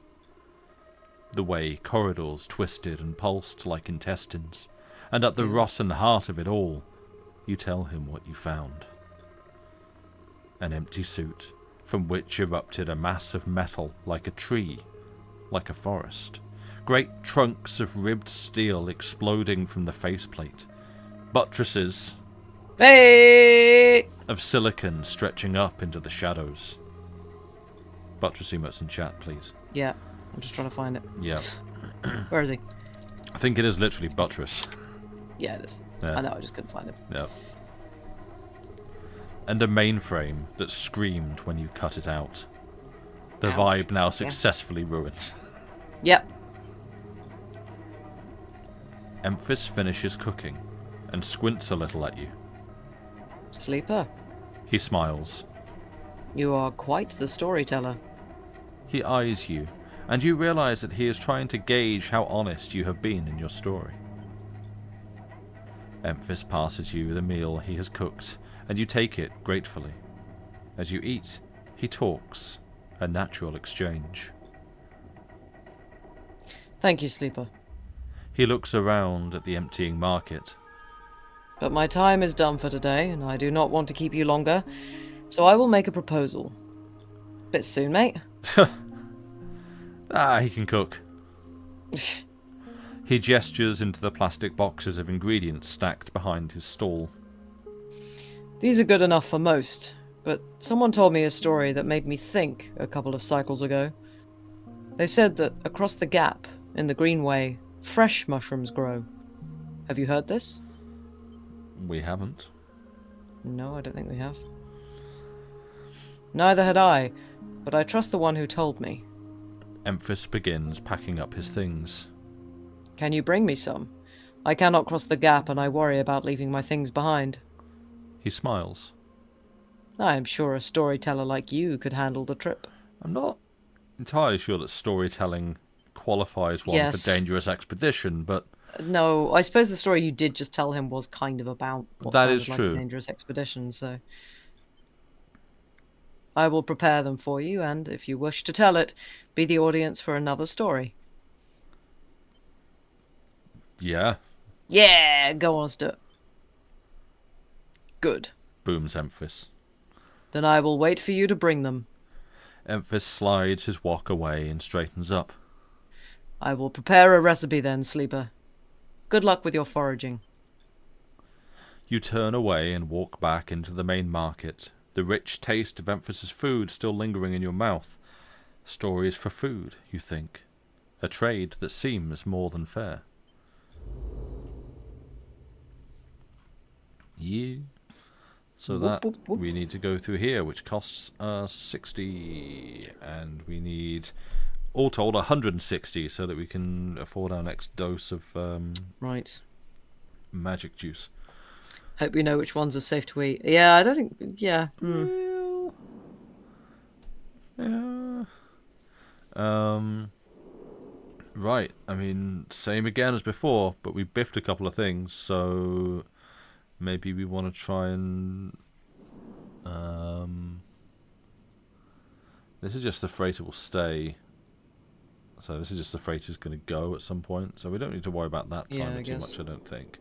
Speaker 1: The way corridors twisted and pulsed like intestines, and at the rotten heart of it all, you tell him what you found. An empty suit, from which erupted a mass of metal like a tree, like a forest, great trunks of ribbed steel exploding from the faceplate, buttresses
Speaker 2: Hey!
Speaker 1: of silicon stretching up into the shadows. Buttress emotes in chat, please.
Speaker 2: Yeah, I'm just trying to find it.
Speaker 1: Yeah.
Speaker 2: Where is he?
Speaker 1: I think it is literally buttress.
Speaker 2: Yeah, it is.
Speaker 1: Yeah.
Speaker 2: I know, I just couldn't find it.
Speaker 1: Yeah. And a mainframe that screamed when you cut it out. The
Speaker 2: Ouch.
Speaker 1: vibe now
Speaker 2: Yeah.
Speaker 1: successfully ruined.
Speaker 2: Yep.
Speaker 1: Emphys finishes cooking and squints a little at you.
Speaker 2: Sleeper,
Speaker 1: He smiles.
Speaker 2: you are quite the storyteller.
Speaker 1: He eyes you, and you realize that he is trying to gauge how honest you have been in your story. Emphys passes you the meal he has cooked, and you take it gratefully. As you eat, he talks, a natural exchange.
Speaker 2: Thank you, Sleeper.
Speaker 1: He looks around at the emptying market.
Speaker 2: But my time is done for today, and I do not want to keep you longer, so I will make a proposal. Bit soon, mate.
Speaker 1: He can cook. He gestures into the plastic boxes of ingredients stacked behind his stall.
Speaker 2: These are good enough for most, but someone told me a story that made me think a couple of cycles ago. They said that across the gap, in the Greenway, fresh mushrooms grow. Have you heard this?
Speaker 1: We haven't.
Speaker 2: No, I don't think we have. Neither had I, but I trust the one who told me.
Speaker 1: Emphys begins packing up his things.
Speaker 2: Can you bring me some? I cannot cross the gap, and I worry about leaving my things behind.
Speaker 1: He smiles.
Speaker 2: I am sure a storyteller like you could handle the trip.
Speaker 1: I'm not entirely sure that storytelling qualifies one
Speaker 2: Yes.
Speaker 1: for dangerous expedition, but
Speaker 2: No, I suppose the story you did just tell him was kind of about what
Speaker 1: that
Speaker 2: sounded
Speaker 1: is
Speaker 2: like
Speaker 1: true.
Speaker 2: a dangerous expedition, so... I will prepare them for you, and if you wish to tell it, be the audience for another story.
Speaker 1: Yeah,
Speaker 2: Yeah, go on, let's do it. Good.
Speaker 1: booms Emphys.
Speaker 2: Then I will wait for you to bring them.
Speaker 1: Emphys slides his wok away and straightens up.
Speaker 2: I will prepare a recipe then, Sleeper. Good luck with your foraging.
Speaker 1: You turn away and walk back into the main market, the rich taste of Emphys's food still lingering in your mouth. Stories for food, you think. A trade that seems more than fair. Yeah. So that
Speaker 2: Whoop, whoop.
Speaker 1: we need to go through here, which costs 60, and we need all told 160 so that we can afford our next dose of
Speaker 2: Right.
Speaker 1: magic juice.
Speaker 2: Hope you know which ones are safe to eat. Yeah, I don't think... Yeah.
Speaker 1: Yeah. Right. I mean, same again as before, but we biffed a couple of things, so maybe we want to try and this is just the freighter will stay. So this is just the freighter's going to go at some point, so we don't need to worry about that timer too much, I don't think.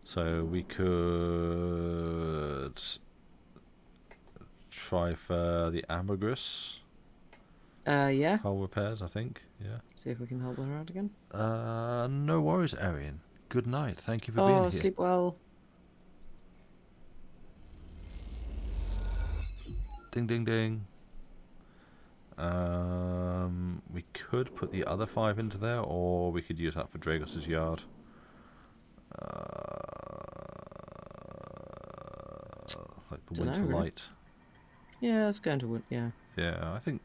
Speaker 1: So we could try for the ambergris.
Speaker 2: Yeah.
Speaker 1: Hull repairs, I think. Yeah.
Speaker 2: See if we can help her out again.
Speaker 1: No worries, Arian. Good night. Thank you for being here.
Speaker 2: Sleep well.
Speaker 1: Ding, ding, ding. We could put the other 5 into there, or we could use that for Dragos's yard. Like the winter
Speaker 2: really.
Speaker 1: light.
Speaker 2: Yeah, it's going to win. Yeah.
Speaker 1: Yeah, I think.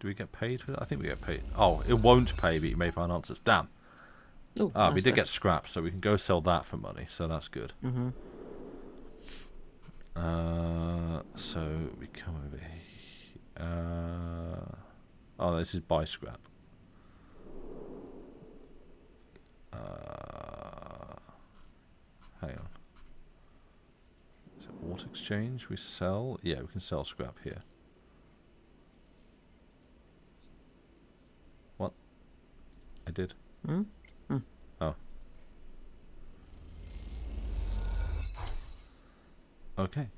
Speaker 1: Do we get paid for that? I think we get paid. Oh, it won't pay, but you may find answers. Damn.
Speaker 2: Oh,
Speaker 1: Ah,
Speaker 2: nice
Speaker 1: we did
Speaker 2: though.
Speaker 1: get scraps, so we can go sell that for money. So that's good.
Speaker 2: Mm-hmm.
Speaker 1: So we come over here. Oh, this is buy scrap. Hang on. Is it auto exchange? We sell? Yeah, we can sell scrap here. What? I did. Oh. Okay.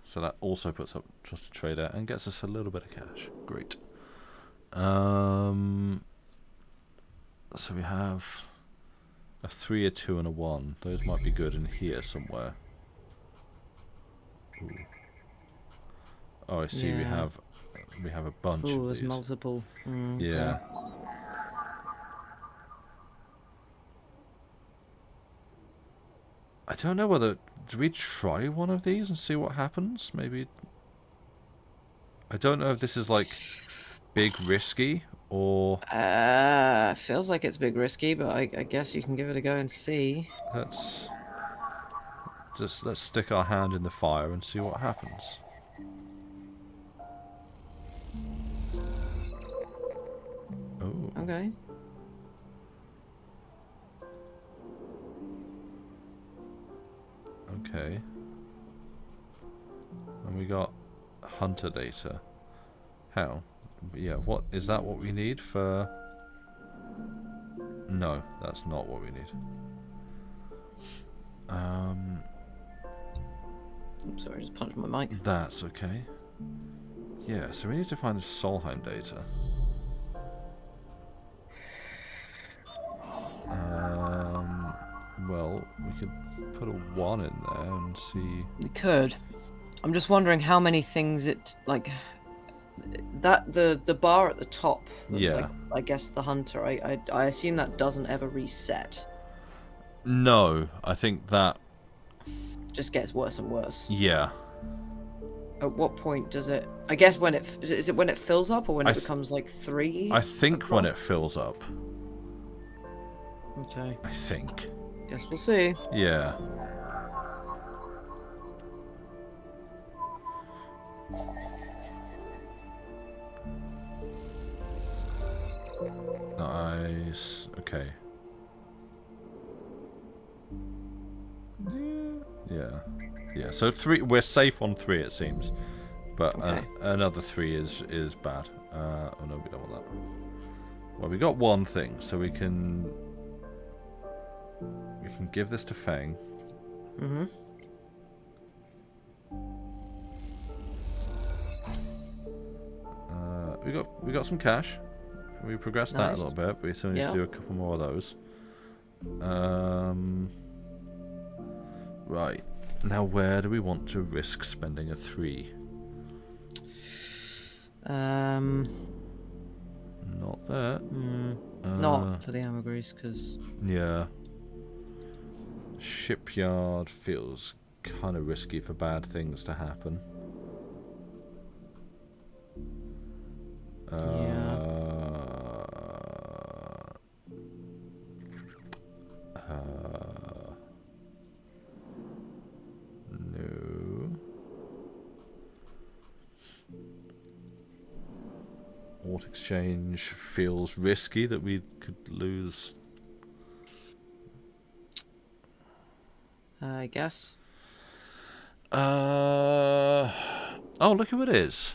Speaker 1: So that also puts up Trusted Trader and gets us a little bit of cash. Great. So we have A 3, a 2, and a 1. Those might be good in here somewhere. Ooh. Oh, I see.
Speaker 2: Yeah.
Speaker 1: We have a bunch
Speaker 2: Ooh,
Speaker 1: of
Speaker 2: there's
Speaker 1: these.
Speaker 2: multiple.
Speaker 1: Yeah.
Speaker 2: Okay.
Speaker 1: I don't know whether... Do we try one of these and see what happens? Maybe... I don't know if this is, like, big risky, or...
Speaker 2: Feels like it's a bit risky, but I guess you can give it a go and see.
Speaker 1: Let's stick our hand in the fire and see what happens. Oh.
Speaker 2: Okay.
Speaker 1: Okay. And we got hunter data. How? Yeah, what is that what we need for... No, that's not what we need.
Speaker 2: Oops, sorry, I just punched my mic.
Speaker 1: That's okay. Yeah, so we need to find the Solheim data. Well, we could put a 1 in there and see...
Speaker 2: We could. I'm just wondering how many things it, like... That, the bar at the top, that's
Speaker 1: Yeah.
Speaker 2: like, I guess, the hunter, I assume that doesn't ever reset.
Speaker 1: No, I think that...
Speaker 2: Just gets worse and worse.
Speaker 1: Yeah.
Speaker 2: At what point does it... I guess when it... Is it when it fills up or when it becomes, like, 3?
Speaker 1: I think when
Speaker 2: across?
Speaker 1: it fills up.
Speaker 2: Okay.
Speaker 1: I think.
Speaker 2: Guess we'll see.
Speaker 1: Yeah. Nice. Okay. Yeah. Yeah. So 3. We're safe on 3, it seems, but
Speaker 2: Okay.
Speaker 1: another 3 is bad. Oh no, we don't want that. Well, we got one thing, so we can give this to Fang.
Speaker 2: Mm-hmm.
Speaker 1: We got some cash. We progressed that a little bit, but we still need to do a couple more of those. Right. Now, where do we want to risk spending a 3? Not there.
Speaker 2: Not for the ambergris, because...
Speaker 1: Yeah. Shipyard feels kind of risky for bad things to happen.
Speaker 2: Yeah.
Speaker 1: No. Alt exchange feels risky that we could lose.
Speaker 2: I guess.
Speaker 1: Oh, look who it is.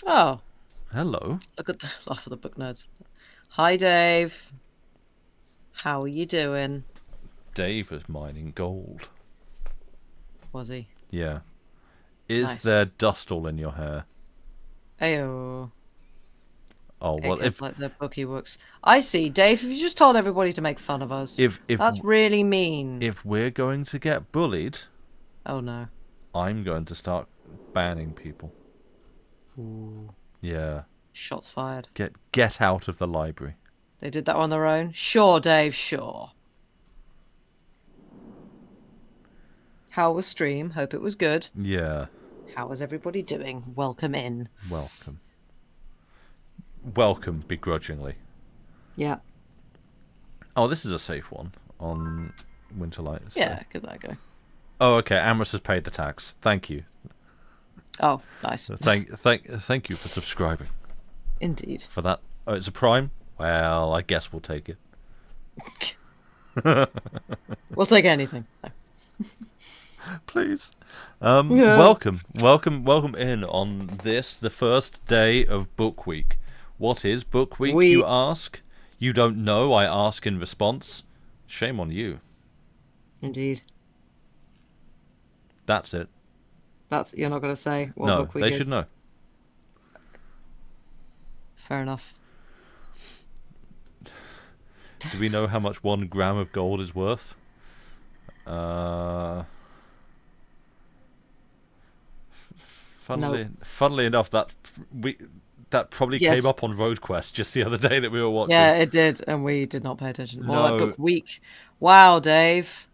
Speaker 2: Oh.
Speaker 1: Hello.
Speaker 2: Look at the laugh of the book nerds. Hi, Dave. How are you doing?
Speaker 1: Dave was mining gold.
Speaker 2: Was he?
Speaker 1: Yeah. Is
Speaker 2: Nice.
Speaker 1: there dust all in your hair?
Speaker 2: Ayo.
Speaker 1: Oh, well, if
Speaker 2: like the bookie works. I see, Dave. Have you just told everybody to make fun of us?
Speaker 1: if
Speaker 2: That's really mean.
Speaker 1: if we're going to get bullied,
Speaker 2: Oh no.
Speaker 1: I'm going to start banning people.
Speaker 2: Ooh.
Speaker 1: Yeah.
Speaker 2: Shots fired.
Speaker 1: Get out of the library.
Speaker 2: They did that on their own? Sure, Dave, sure. How was stream? Hope it was good.
Speaker 1: Yeah.
Speaker 2: How is everybody doing? Welcome in.
Speaker 1: Welcome. Welcome, begrudgingly.
Speaker 2: Yeah.
Speaker 1: Oh, this is a safe one on Winterlight. So.
Speaker 2: Yeah, give that a go.
Speaker 1: Oh, okay. Amorous has paid the tax. Thank you.
Speaker 2: Oh, nice.
Speaker 1: Thank you for subscribing.
Speaker 2: Indeed.
Speaker 1: For that. Oh, it's a Prime? Well, I guess we'll take it.
Speaker 2: We'll take anything. No.
Speaker 1: Please.
Speaker 2: Yeah.
Speaker 1: Welcome in on this, the first day of Book Week. What is Book Week, you ask? You don't know, I ask in response. Shame on you.
Speaker 2: Indeed.
Speaker 1: That's it.
Speaker 2: You're not going to say what
Speaker 1: No,
Speaker 2: Book Week
Speaker 1: they
Speaker 2: is?
Speaker 1: should know.
Speaker 2: Fair enough.
Speaker 1: Do we know how much 1 gram of gold is worth? Funnily enough, that probably came
Speaker 2: Yes.
Speaker 1: up on Road Quest just the other day that we were watching.
Speaker 2: Yeah, it did, and we did not pay attention. Well,
Speaker 1: No.
Speaker 2: look, weak. Wow, Dave.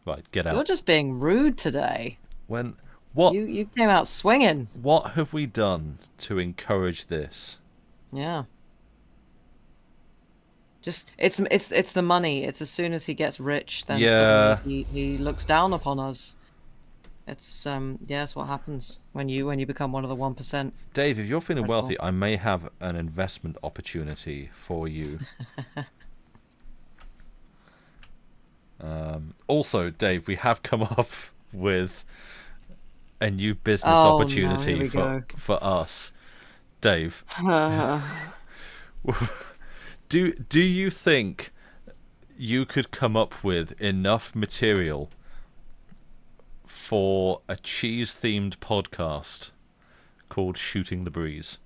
Speaker 1: Right, get out.
Speaker 2: You're just being rude today.
Speaker 1: What
Speaker 2: You came out swinging.
Speaker 1: What have we done to encourage this?
Speaker 2: Yeah. Just it's the money. It's as soon as he gets rich, then suddenly he looks down upon us. It's it's what happens when you become one of the 1%.
Speaker 1: Dave, if you're feeling wealthy, I may have an investment opportunity for you. Also, Dave, we have come up with a new business opportunity for us. Dave, do you think you could come up with enough material for a cheese-themed podcast called Shooting the Breeze?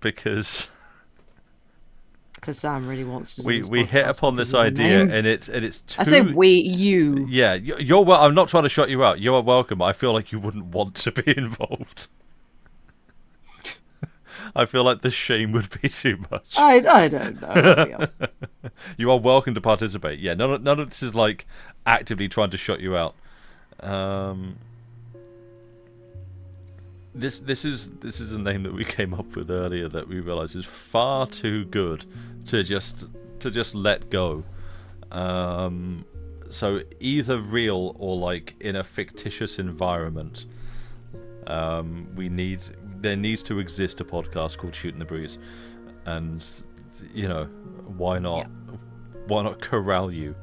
Speaker 1: Because
Speaker 2: Sam really wants to do
Speaker 1: we hit upon this idea, and it's too...
Speaker 2: I say you.
Speaker 1: Yeah, you're well. I'm not trying to shut you out. You are welcome. I feel like you wouldn't want to be involved. I feel like the shame would be too much.
Speaker 2: I don't know.
Speaker 1: You are welcome to participate. Yeah, none of this is like actively trying to shut you out. This is a name that we came up with earlier that we realised is far too good to just let go. So either real or like in a fictitious environment, there needs to exist a podcast called Shooting the Breeze, and why not? Yeah. Why not corral you?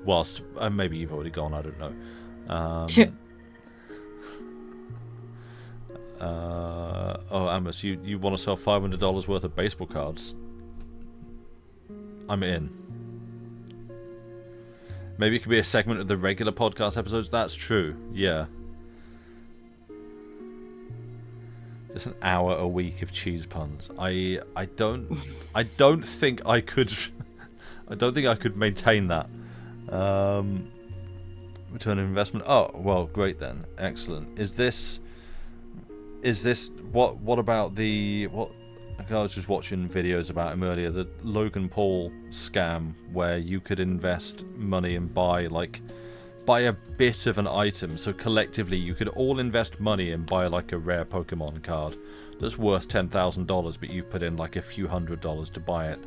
Speaker 1: Whilst maybe you've already gone. I don't know. Amos, you want to sell $500 worth of baseball cards? I'm in. Maybe it could be a segment of the regular podcast episodes. That's true. Yeah. Just an hour a week of cheese puns. I don't think I could. I don't think I could maintain that. Return on investment. Oh well, great then. Excellent. Is this what about what? I was just watching videos about him earlier. The Logan Paul scam, where you could invest money and buy a bit of an item. So collectively, you could all invest money and buy like a rare Pokemon card that's worth $10,000, but you've put in like a few $100s to buy it,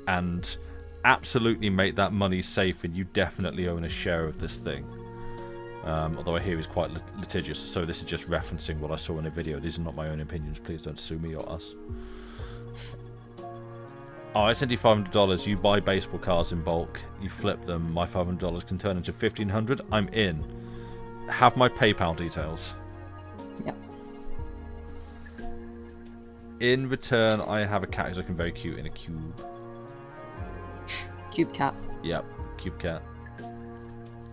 Speaker 1: and absolutely make that money safe, and you definitely own a share of this thing. Although I hear he's quite litigious, so this is just referencing what I saw in a video. These are not my own opinions. Please don't sue me or us. Oh, I send you $500. You buy baseball cards in bulk. You flip them. My $500 can turn into $1,500. I'm in. Have my PayPal details.
Speaker 2: Yep.
Speaker 1: In return, I have a cat who's looking very cute in a cube.
Speaker 2: Cube cat.
Speaker 1: Yep, cube cat.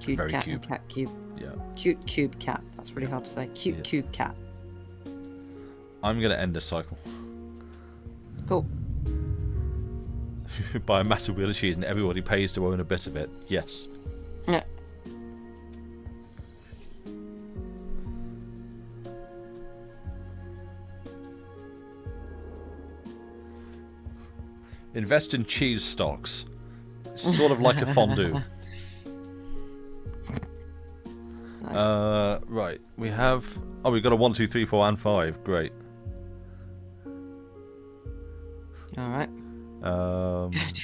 Speaker 2: Cute
Speaker 1: very
Speaker 2: cat
Speaker 1: cube.
Speaker 2: and cat cube.
Speaker 1: Yeah.
Speaker 2: Cute cube cat. That's really hard to say. Cute cube cat.
Speaker 1: I'm gonna end this cycle.
Speaker 2: Cool.
Speaker 1: Buy a massive wheel of cheese and everybody pays to own a bit of it. Yes.
Speaker 2: Yeah.
Speaker 1: Invest in cheese stocks. It's sort of like a fondue.
Speaker 2: Nice.
Speaker 1: Right. We have... Oh, we've got a 1, 2, 3, 4, and 5. Great.
Speaker 2: Alright.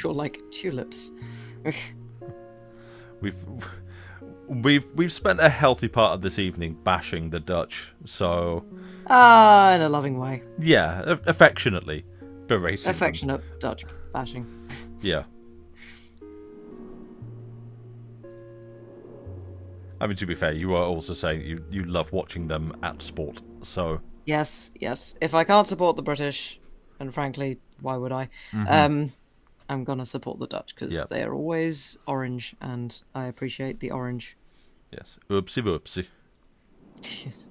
Speaker 2: You're like tulips.
Speaker 1: We've spent a healthy part of this evening bashing the Dutch, so...
Speaker 2: in a loving way.
Speaker 1: Yeah, affectionately berating
Speaker 2: Affectionate
Speaker 1: them.
Speaker 2: Dutch bashing.
Speaker 1: Yeah. I mean, to be fair, you are also saying you love watching them at sport, so...
Speaker 2: Yes. If I can't support the British, and frankly, why would I?
Speaker 1: Mm-hmm.
Speaker 2: I'm gonna support the Dutch, because they are always orange, and I appreciate the orange.
Speaker 1: Yes. Oopsie boopsie.
Speaker 2: Yes.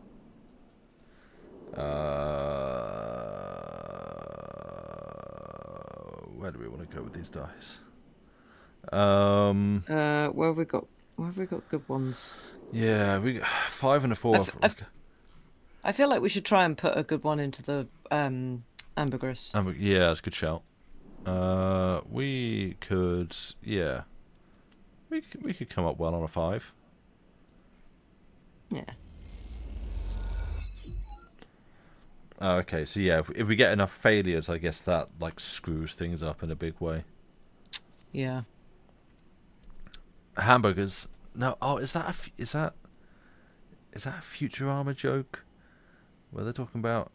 Speaker 1: Where do we want to go with these dice?
Speaker 2: Where have we got? Where have we got good ones?
Speaker 1: Yeah, we got 5 and a 4.
Speaker 2: I feel like we should try and put a good one into the ambergris.
Speaker 1: Yeah, that's a good shout. We could, yeah, we could come up well on a 5.
Speaker 2: Yeah.
Speaker 1: Okay, so yeah, if we get enough failures, I guess that like screws things up in a big way.
Speaker 2: Yeah.
Speaker 1: Hamburgers. No. Oh, is that a Futurama joke? Where they're talking about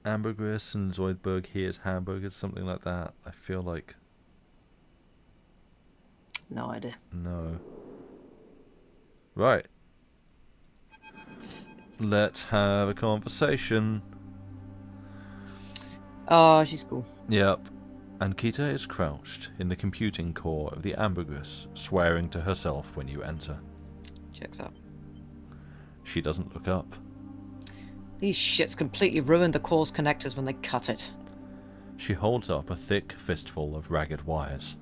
Speaker 1: ambergris and Zoidberg here's hamburgers, something like that. I feel like
Speaker 2: No idea.
Speaker 1: no. Right. Let's have a conversation.
Speaker 2: Oh, she's cool.
Speaker 1: Yep. Ankita is crouched in the computing core of the ambergris, swearing to herself when you enter.
Speaker 2: Checks out.
Speaker 1: She doesn't look up.
Speaker 2: These shits completely ruined the core's connectors when they cut it.
Speaker 1: She holds up a thick fistful of ragged wires.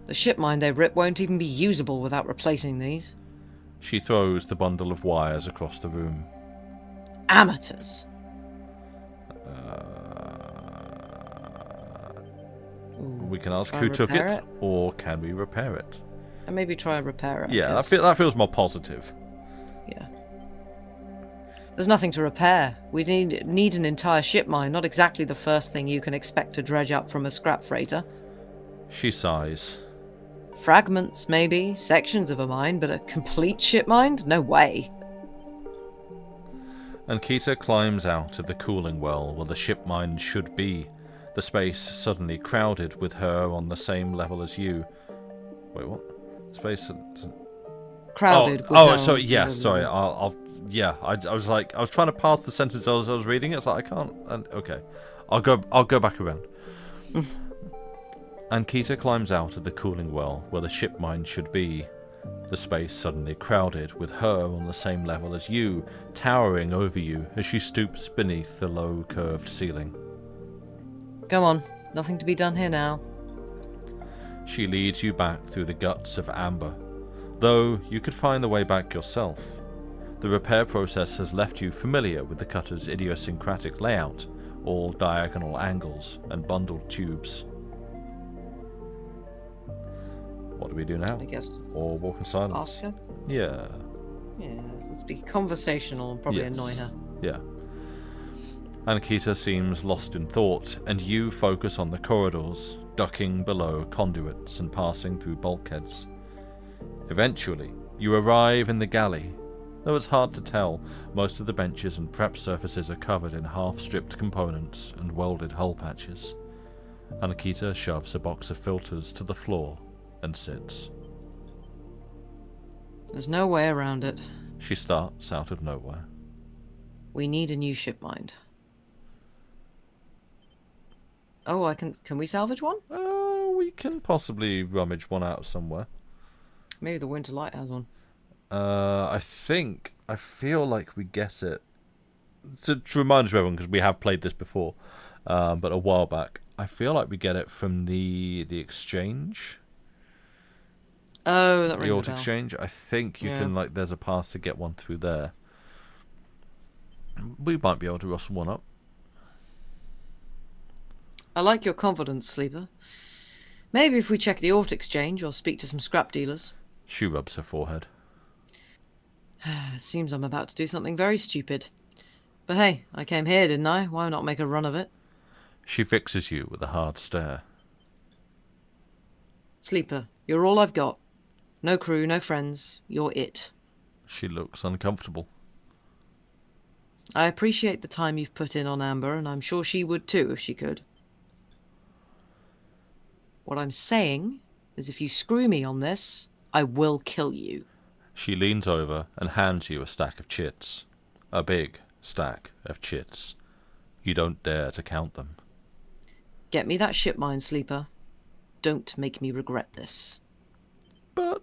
Speaker 2: The ship mine they rip won't even be usable without replacing these.
Speaker 1: She throws the bundle of wires across the room.
Speaker 2: Amateurs.
Speaker 1: We can ask who took it, or can we repair it?
Speaker 2: And maybe try and repair it.
Speaker 1: Yeah, that feels more positive.
Speaker 2: Yeah. There's nothing to repair. We need an entire ship mine, not exactly the first thing you can expect to dredge up from a scrap freighter.
Speaker 1: She sighs.
Speaker 2: Fragments, maybe, sections of a mine, but a complete ship mine? No way.
Speaker 1: Ankita climbs out of the cooling well where the ship mine should be, the space suddenly crowded with her on the same level as you. Wait, what? Space...
Speaker 2: Crowded with her.
Speaker 1: Oh, so, yeah, sorry, I was like, I was trying to pass the sentence as I was reading it, it's like, I can't, okay. I'll go back around. Ankita climbs out of the cooling well where the ship mine should be, the space suddenly crowded with her on the same level as you, towering over you as she stoops beneath the low curved ceiling.
Speaker 2: Come on, nothing to be done here now.
Speaker 1: She leads you back through the guts of amber, though you could find the way back yourself. The repair process has left you familiar with the cutter's idiosyncratic layout, all diagonal angles and bundled tubes. What do we do now?
Speaker 2: I guess.
Speaker 1: Or walk in silence?
Speaker 2: Ask her?
Speaker 1: Yeah.
Speaker 2: Yeah, let's be conversational and probably
Speaker 1: Yes.
Speaker 2: annoy her.
Speaker 1: Yeah. Ankita seems lost in thought, and you focus on the corridors, ducking below conduits and passing through bulkheads. Eventually, you arrive in the galley. Though it's hard to tell, most of the benches and prep surfaces are covered in half-stripped components and welded hull patches. Ankita shoves a box of filters to the floor and sits.
Speaker 2: There's no way around it.
Speaker 1: She starts out of nowhere.
Speaker 2: We need a new ship mind. Oh, can we salvage one?
Speaker 1: We can possibly rummage one out somewhere.
Speaker 2: Maybe the Winter Light has one.
Speaker 1: I feel like we get it. To remind us, everyone, because we have played this before, but a while back. I feel like we get it from the exchange.
Speaker 2: Oh, that rings
Speaker 1: The
Speaker 2: a
Speaker 1: Alt
Speaker 2: bell.
Speaker 1: Exchange. I think you can, like, there's a path to get one through there. We might be able to rustle one up.
Speaker 2: I like your confidence, Sleeper. Maybe if we check the Alt Exchange or speak to some scrap dealers.
Speaker 1: She rubs her forehead.
Speaker 2: It seems I'm about to do something very stupid. But hey, I came here, didn't I? Why not make a run of it?
Speaker 1: She fixes you with a hard stare.
Speaker 2: Sleeper, you're all I've got. No crew, no friends. You're it.
Speaker 1: She looks uncomfortable.
Speaker 2: I appreciate the time you've put in on Amber, and I'm sure she would too if she could. What I'm saying is if you screw me on this, I will kill you.
Speaker 1: She leans over and hands you a stack of chits. A big stack of chits. You don't dare to count them.
Speaker 2: Get me that ship mine, Sleeper. Don't make me regret this.
Speaker 1: But...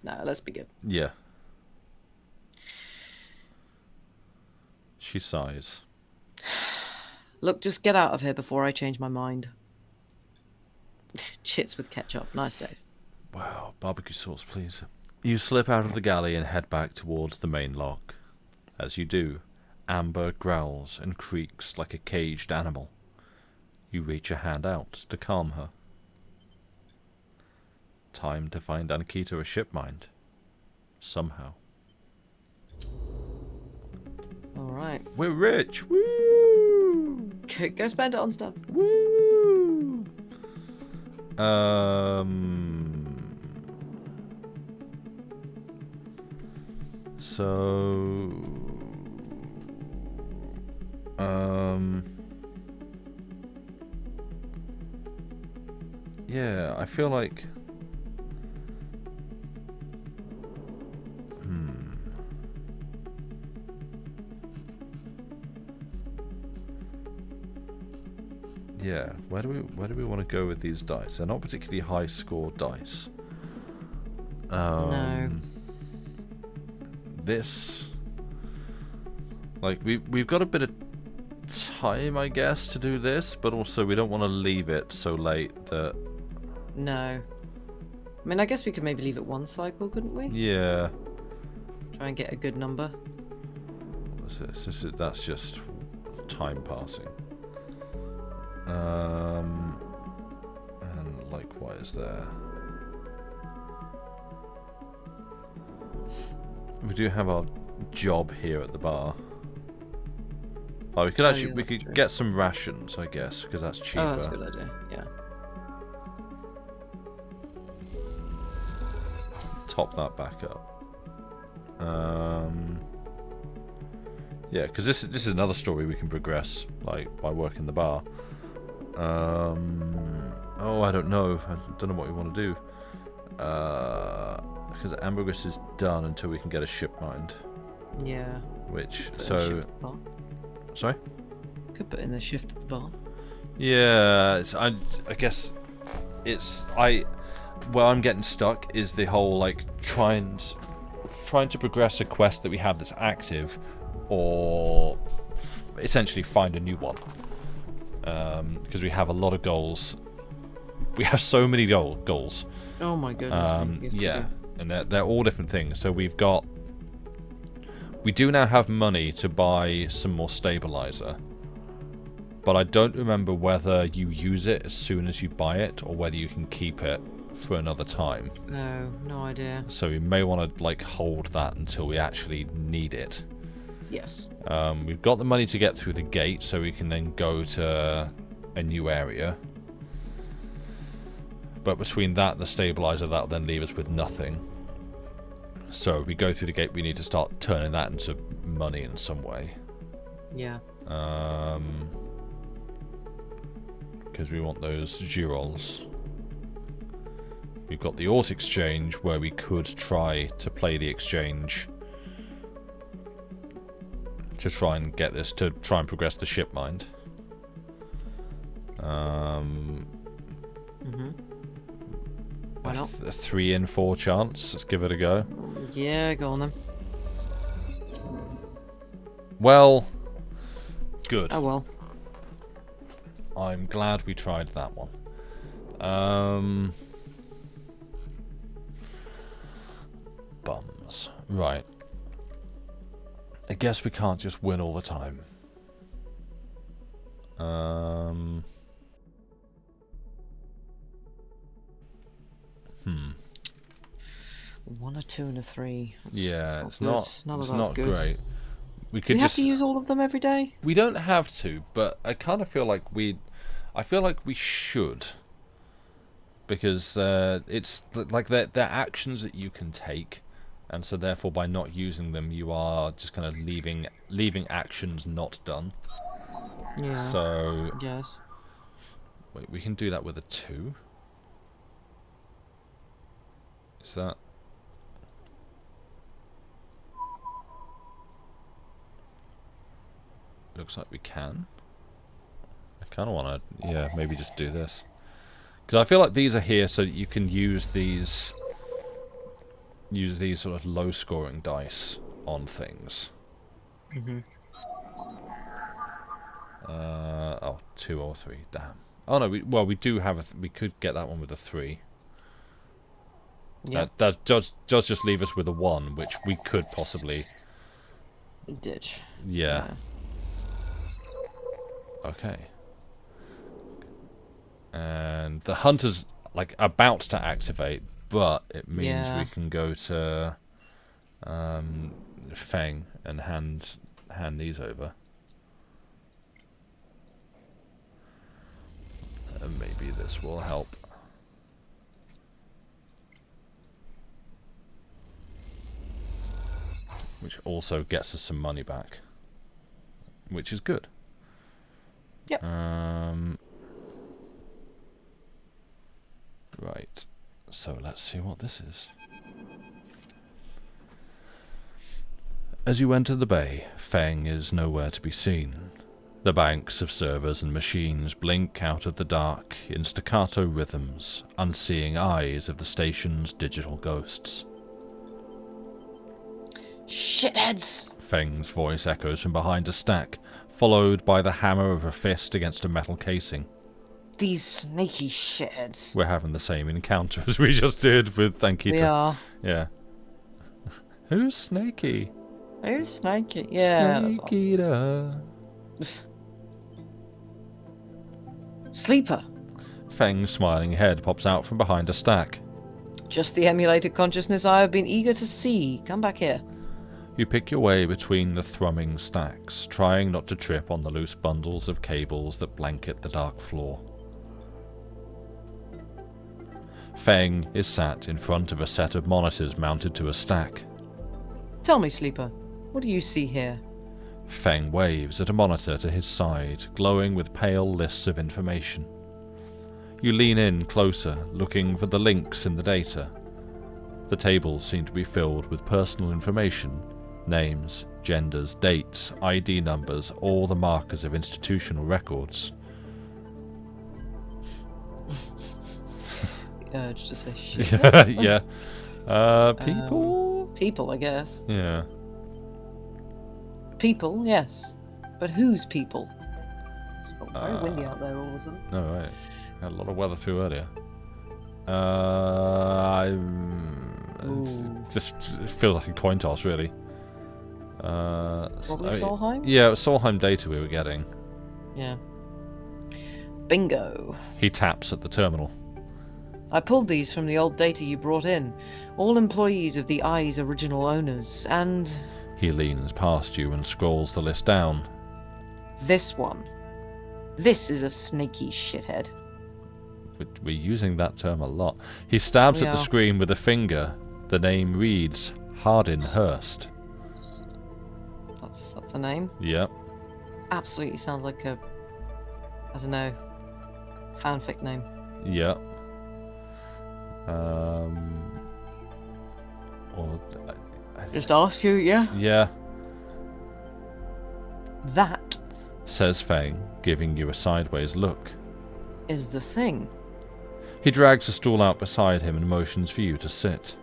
Speaker 2: No, let's begin.
Speaker 1: yeah. She sighs.
Speaker 2: Look, just get out of here before I change my mind. chits with ketchup. Nice, Dave.
Speaker 1: Wow, barbecue sauce, please. You slip out of the galley and head back towards the main lock. As you do, Amber growls and creaks like a caged animal. You reach a hand out to calm her. Time to find Anikita a ship mind. Somehow.
Speaker 2: Alright.
Speaker 1: We're rich! Woo!
Speaker 2: Go spend it on stuff.
Speaker 1: Woo! So... Yeah, I feel like... Yeah, where do we want to go with these dice? They're not particularly high score dice.
Speaker 2: No.
Speaker 1: This, like, we've got a bit of time, I guess, to do this, but also we don't want to leave it so late that...
Speaker 2: No. I mean, I guess we could maybe leave it one cycle, couldn't we?
Speaker 1: Yeah.
Speaker 2: Try and get a good number.
Speaker 1: What's this? That's just time passing. And likewise there. We do have our job here at the bar. Oh, we could actually we could get some rations, I guess, because that's cheaper.
Speaker 2: Oh, that's a good idea. Yeah.
Speaker 1: Top that back up. Yeah, because this is another story we can progress, like, by working the bar. Oh, I don't know. I don't know what we want to do. Because Ambergris is done until we can get a ship mind.
Speaker 2: Yeah.
Speaker 1: Which,
Speaker 2: Put
Speaker 1: so... Sorry?
Speaker 2: Could put in the shift at the bar.
Speaker 1: Yeah, I guess it's... Where I'm getting stuck is the whole, like, trying to progress a quest that we have that's active, or essentially find a new one. Because we have a lot of goals. We have so many goals.
Speaker 2: Oh my goodness.
Speaker 1: Yeah, and they're all different things. So we do now have money to buy some more stabilizer, but I don't remember whether you use it as soon as you buy it or whether you can keep it for another time.
Speaker 2: No idea.
Speaker 1: So we may want to, like, hold that until we actually need it.
Speaker 2: Yes.
Speaker 1: We've got the money to get through the gate, so we can then go to a new area. But between that and the stabilizer, that'll then leave us with nothing. So if we go through the gate, we need to start turning that into money in some way.
Speaker 2: Yeah.
Speaker 1: Because we want those Girols. We've got the Auto Exchange, where we could try to play the exchange to try and get this, to try and progress the ship mind.
Speaker 2: Why not?
Speaker 1: A 3 in 4 chance. Let's give it a go.
Speaker 2: Yeah, go on then.
Speaker 1: Well, good.
Speaker 2: Oh well.
Speaker 1: I'm glad we tried that one. Bums. Right. I guess we can't just win all the time.
Speaker 2: One, a 2, and a 3.
Speaker 1: Yeah, it's
Speaker 2: good.
Speaker 1: not great. We could
Speaker 2: Do we have to use all of them every day?
Speaker 1: We don't have to, but I kind of feel like I feel like we should, because it's like they're actions that you can take, and so therefore by not using them, you are just kind of leaving actions not done.
Speaker 2: Yeah.
Speaker 1: So
Speaker 2: yes.
Speaker 1: Wait, we can do that with a 2. Is that? Looks like we can. I kind of want to, yeah, maybe just do this. Because I feel like these are here so that you can use these sort of low-scoring dice on things.
Speaker 2: Mm-hmm.
Speaker 1: Oh, 2 or 3, damn. Oh no, we do have we could get that one with a 3.
Speaker 2: Yeah,
Speaker 1: That does just leave us with a 1, which we could possibly.
Speaker 2: ditch.
Speaker 1: Yeah.
Speaker 2: Yeah.
Speaker 1: Okay. And the hunter's like about to activate, but it means we
Speaker 2: Yeah.
Speaker 1: can go to Feng and hand these over. And maybe this will help. Which also gets us some money back, which is good.
Speaker 2: Yep.
Speaker 1: Right. So let's see what this is. As you enter the bay, Feng is nowhere to be seen. The banks of servers and machines blink out of the dark in staccato rhythms, unseeing eyes of the station's digital ghosts.
Speaker 2: Shitheads!
Speaker 1: Feng's voice echoes from behind a stack, followed by the hammer of a fist against a metal casing.
Speaker 2: These snaky shitheads.
Speaker 1: We're having the same encounter as we just did with Thankita.
Speaker 2: We are.
Speaker 1: Yeah. Who's Snaky?
Speaker 2: Who's snaky? Yeah.
Speaker 1: Snake Eater.
Speaker 2: Sleeper.
Speaker 1: Feng's smiling head pops out from behind a stack.
Speaker 2: Just the emulated consciousness I have been eager to see. Come back here.
Speaker 1: You pick your way between the thrumming stacks, trying not to trip on the loose bundles of cables that blanket the dark floor. Feng is sat in front of a set of monitors mounted to a stack.
Speaker 2: Tell me, Sleeper, what do you see here?
Speaker 1: Feng waves at a monitor to his side, glowing with pale lists of information. You lean in closer, looking for the links in the data. The tables seem to be filled with personal information, names, genders, dates, ID numbers, all the markers of institutional records.
Speaker 2: The urge to say shit.
Speaker 1: Yeah. People?
Speaker 2: People, I guess.
Speaker 1: Yeah.
Speaker 2: People, yes. But whose people? It's got very windy out there all of a sudden.
Speaker 1: No, right. Had a lot of weather through earlier. This feels like a coin toss, really.
Speaker 2: Probably Solheim?
Speaker 1: Yeah, it was Solheim data we were getting.
Speaker 2: Yeah. Bingo.
Speaker 1: He taps at the terminal.
Speaker 2: I pulled these from the old data you brought in. All employees of the Eye's original owners, and...
Speaker 1: He leans past you and scrolls the list down.
Speaker 2: this one. This is a snaky shithead.
Speaker 1: We're using that term a lot. He stabs
Speaker 2: We
Speaker 1: at the
Speaker 2: are.
Speaker 1: screen with a finger. The name reads Hardin Hurst.
Speaker 2: That's a name.
Speaker 1: Yep.
Speaker 2: Absolutely sounds like a... I don't know... fanfic name.
Speaker 1: Yep. Or,
Speaker 2: Just ask you, yeah?
Speaker 1: yeah,
Speaker 2: That
Speaker 1: says Feng, giving you a sideways look.
Speaker 2: is the thing.
Speaker 1: He drags a stool out beside him and motions for you to sit.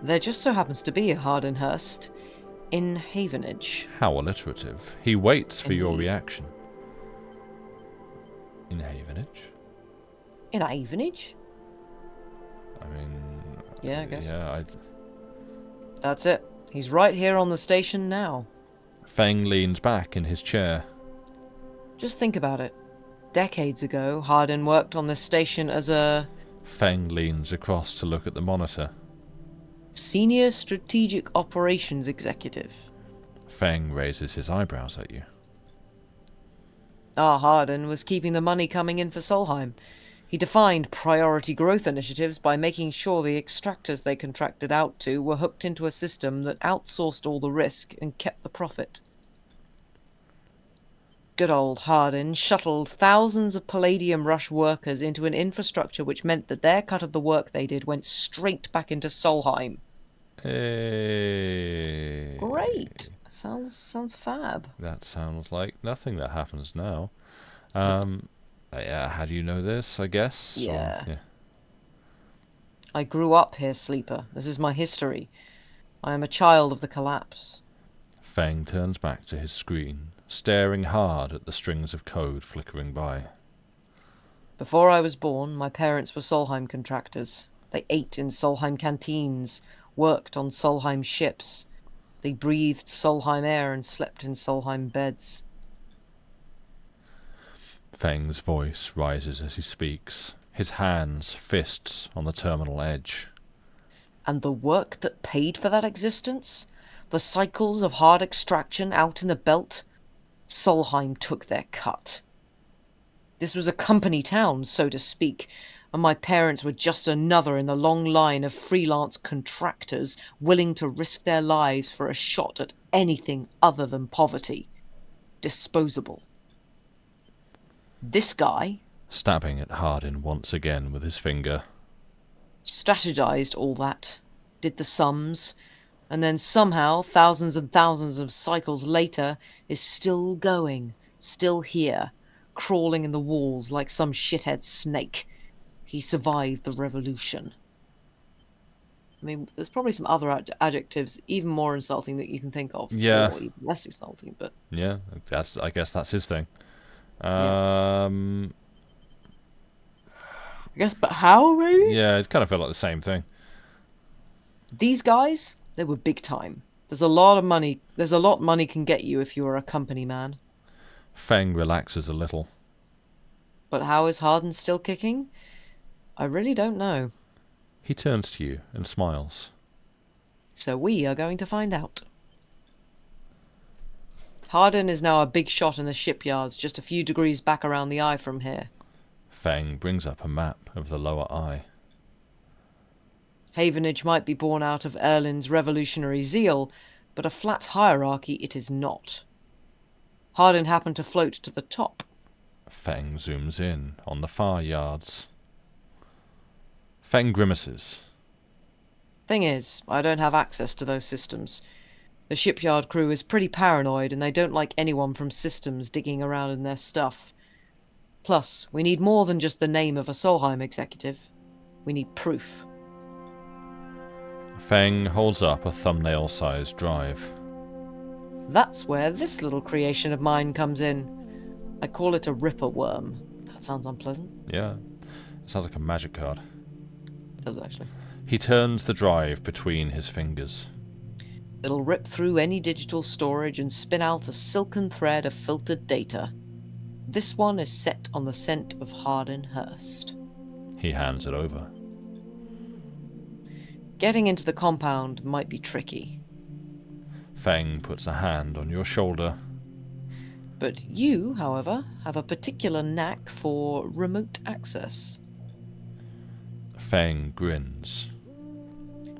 Speaker 2: There just so happens to be a Hardinhurst in Havenage.
Speaker 1: How alliterative. He waits for your
Speaker 2: Indeed.
Speaker 1: reaction. In Havenage?
Speaker 2: In Havenage?
Speaker 1: I mean...
Speaker 2: Yeah, I guess.
Speaker 1: Yeah,
Speaker 2: That's it. He's right here on the station now.
Speaker 1: Feng leans back in his chair.
Speaker 2: Just think about it. Decades ago, Hardin worked on this station as a
Speaker 1: Feng leans across to look at the monitor.
Speaker 2: senior strategic operations executive.
Speaker 1: Feng raises his eyebrows at you.
Speaker 2: Our Hardin was keeping the money coming in for Solheim. He defined priority growth initiatives by making sure the extractors they contracted out to were hooked into a system that outsourced all the risk and kept the profit. Good old Hardin shuttled thousands of Palladium Rush workers into an infrastructure which meant that their cut of the work they did went straight back into Solheim.
Speaker 1: Hey.
Speaker 2: Great. Sounds fab.
Speaker 1: That sounds like nothing that happens now. Yeah, how do you know this, I guess?
Speaker 2: Yeah.
Speaker 1: Yeah.
Speaker 2: I grew up here, Sleeper. This is my history. I am a child of the collapse.
Speaker 1: Feng turns back to his screen, staring hard at the strings of code flickering by.
Speaker 2: Before I was born, my parents were Solheim contractors. They ate in Solheim canteens, worked on Solheim ships. They breathed Solheim air and slept in Solheim beds.
Speaker 1: Feng's voice rises as he speaks, his hands fists on the terminal edge.
Speaker 2: And the work that paid for that existence? The cycles of hard extraction out in the belt? Solheim took their cut. This was a company town, so to speak, and my parents were just another in the long line of freelance contractors willing to risk their lives for a shot at anything other than poverty. Disposable. This guy,
Speaker 1: Stabbing at Hardin once again with his finger,
Speaker 2: strategized all that, did the sums, and then somehow, thousands and thousands of cycles later, is still going, still here, crawling in the walls like some shithead snake. He survived the revolution. I mean, there's probably some other adjectives even more insulting that you can think of.
Speaker 1: Yeah.
Speaker 2: Or even less insulting, but...
Speaker 1: Yeah, I guess that's his thing.
Speaker 2: I guess, but how, maybe?
Speaker 1: Yeah, it kind of felt like the same thing.
Speaker 2: These guys, they were big time. There's a lot money can get you if you are a company man.
Speaker 1: Feng relaxes a little.
Speaker 2: But how is Hardin still kicking? I really don't know.
Speaker 1: He turns to you and smiles.
Speaker 2: So we are going to find out. Hardin is now a big shot in the shipyards, just a few degrees back around the eye from here.
Speaker 1: Feng brings up a map of the lower eye.
Speaker 2: Havenage might be born out of Erlin's revolutionary zeal, but a flat hierarchy it is not. Hardin happened to float to the top.
Speaker 1: Feng zooms in on the far yards. Feng grimaces.
Speaker 2: Thing is, I don't have access to those systems. The shipyard crew is pretty paranoid and they don't like anyone from systems digging around in their stuff. Plus, we need more than just the name of a Solheim executive. We need proof.
Speaker 1: Feng holds up a thumbnail-sized drive.
Speaker 2: That's where this little creation of mine comes in. I call it a ripper worm. That sounds unpleasant.
Speaker 1: Yeah, it sounds like a magic card.
Speaker 2: It does, actually.
Speaker 1: He turns the drive between his fingers.
Speaker 2: It'll rip through any digital storage and spin out a silken thread of filtered data. This one is set on the scent of Hardin Hurst.
Speaker 1: He hands it over.
Speaker 2: Getting into the compound might be tricky.
Speaker 1: Feng puts a hand on your shoulder.
Speaker 2: But you, however, have a particular knack for remote access.
Speaker 1: Feng grins.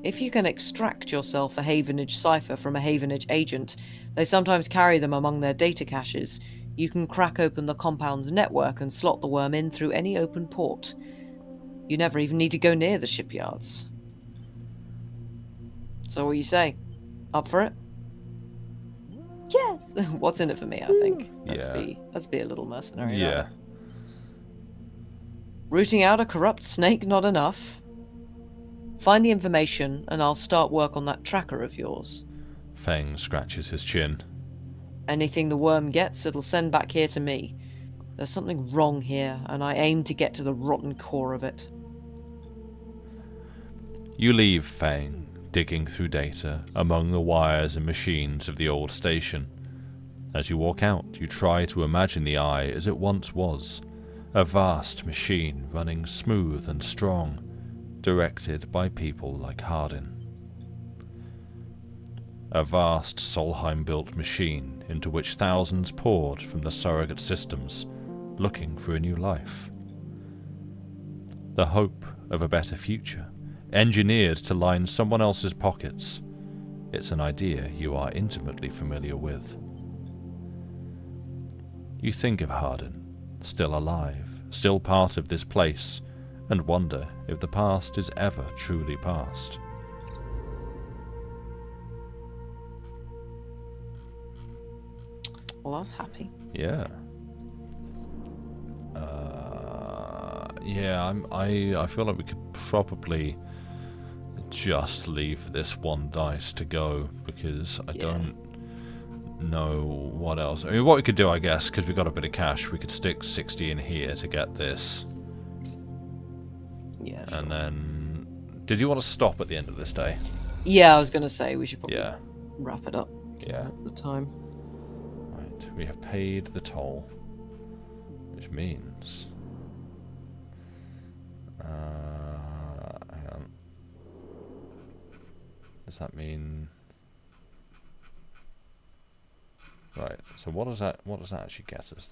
Speaker 2: If you can extract yourself a Havenage cipher from a Havenage agent, they sometimes carry them among their data caches. You can crack open the compound's network and slot the worm in through any open port. You never even need to go near the shipyards. So what do you say? Up for it? Yes! What's in it for me, I think. Let's be a little mercenary.
Speaker 1: Yeah.
Speaker 2: Rooting out a corrupt snake not enough? Find the information and I'll start work on that tracker of yours.
Speaker 1: Feng scratches his chin.
Speaker 2: Anything the worm gets, it'll send back here to me. There's something wrong here, and I aim to get to the rotten core of it.
Speaker 1: You leave Feng, digging through data among the wires and machines of the old station. As you walk out, you try to imagine the eye as it once was, a vast machine running smooth and strong, directed by people like Hardin. A vast Solheim-built machine into which thousands poured from the surrogate systems, looking for a new life. The hope of a better future, engineered to line someone else's pockets. It's an idea you are intimately familiar with. You think of Hardin, still alive, still part of this place, and wonder if the past is ever truly past.
Speaker 2: Well, that's happy.
Speaker 1: Yeah. I feel like we could probably just leave this one dice to go, because I don't know what else. I mean, what we could do, I guess, because we got a bit of cash, we could stick 60 in here to get this.
Speaker 2: Yeah,
Speaker 1: And
Speaker 2: sure.
Speaker 1: then, did you want to stop at the end of this day?
Speaker 2: Yeah, I was gonna say we should probably
Speaker 1: Yeah.
Speaker 2: wrap it up.
Speaker 1: Yeah.
Speaker 2: At the time.
Speaker 1: Right. We have paid the toll, which means. Hang on. Does that mean? Right. So what does that actually get us?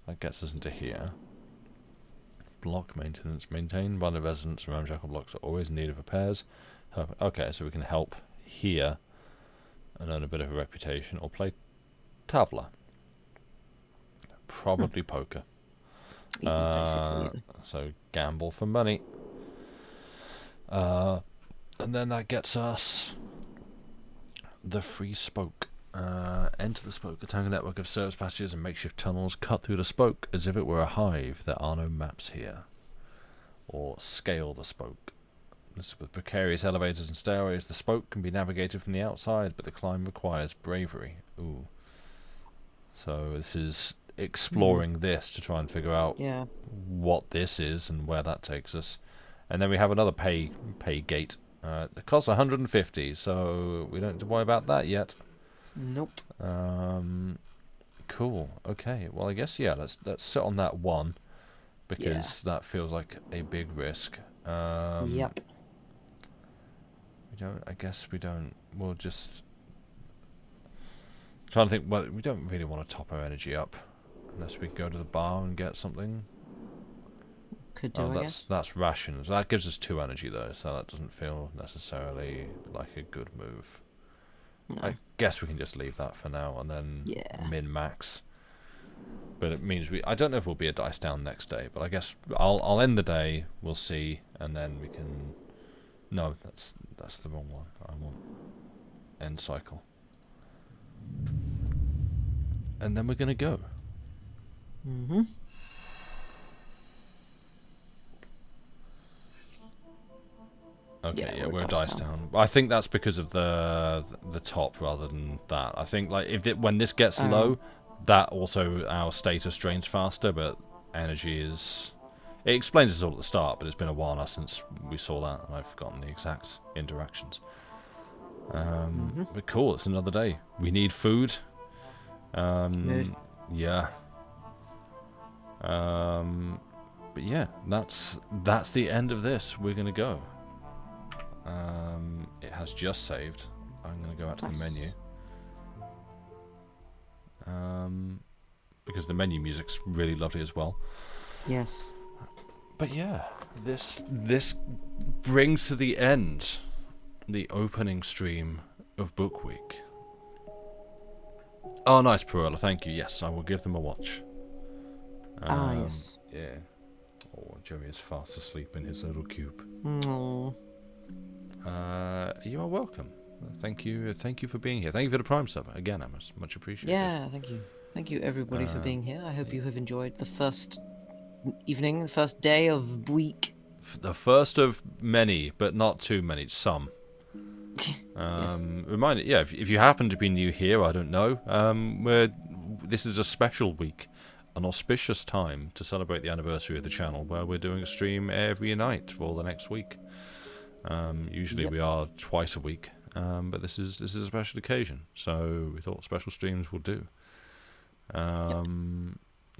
Speaker 1: That gets us into here. Block maintenance maintained by the residents. Ramshackle blocks are always in need of repairs. Okay, so we can help here and earn a bit of a reputation, or play Tavla. Probably poker.
Speaker 2: Basically, either.
Speaker 1: So gamble for money. And then that gets us the free spoke. Enter the spoke, a tangled network of service passages and makeshift tunnels cut through the spoke as if it were a hive. There are no maps here. Or scale the spoke. With precarious elevators and stairways, the spoke can be navigated from the outside, but the climb requires bravery. Ooh. So this is exploring this to try and figure out what this is and where that takes us. And then we have another pay gate. It costs 150, so we don't have to worry about that yet.
Speaker 2: Nope.
Speaker 1: Cool. Okay. Well, I guess let's sit on that one because that feels like a big risk.
Speaker 2: Yep.
Speaker 1: I guess we don't. We'll just trying to think. Well, we don't really want to top our energy up unless we go to the bar and get something.
Speaker 2: Could do, I guess.
Speaker 1: That's rations. That gives us 2 energy though, so that doesn't feel necessarily like a good move.
Speaker 2: No.
Speaker 1: I guess we can just leave that for now and then min max. But it means I don't know if we'll be a dice down next day, but I guess I'll end the day. We'll see, and then we can. No, that's the wrong one. I want end cycle, and then we're gonna go.
Speaker 2: Mm-hmm.
Speaker 1: Okay, we're a dice down. I think that's because of the top rather than that. I think like when this gets low, that also our status drains faster, but energy is. It explains this all at the start, but it's been a while now since we saw that, and I've forgotten the exact interactions. But cool, it's another day. We need food. Yeah. But yeah, that's the end of this. We're gonna go. It has just saved. I'm gonna go out to the menu. Because the menu music's really lovely as well.
Speaker 2: Yes.
Speaker 1: But yeah, this brings to the end the opening stream of Book Week. Oh, nice, Perella. Thank you. Yes, I will give them a watch.
Speaker 2: Yes.
Speaker 1: Yeah. Oh, Joey is fast asleep in his little cube.
Speaker 2: Aww.
Speaker 1: You are welcome. Thank you for being here. Thank you for the Prime sub again. I much appreciated.
Speaker 2: Yeah, thank you everybody for being here. I hope you have enjoyed the first evening, the first day of week.
Speaker 1: The first of many, but not too many. Some.
Speaker 2: Yes.
Speaker 1: Remind it, if you happen to be new here, I don't know. This is a special week, an auspicious time to celebrate the anniversary of the channel, where we're doing a stream every night for the next week. Usually we are twice a week, but this is a special occasion, so we thought special streams will do.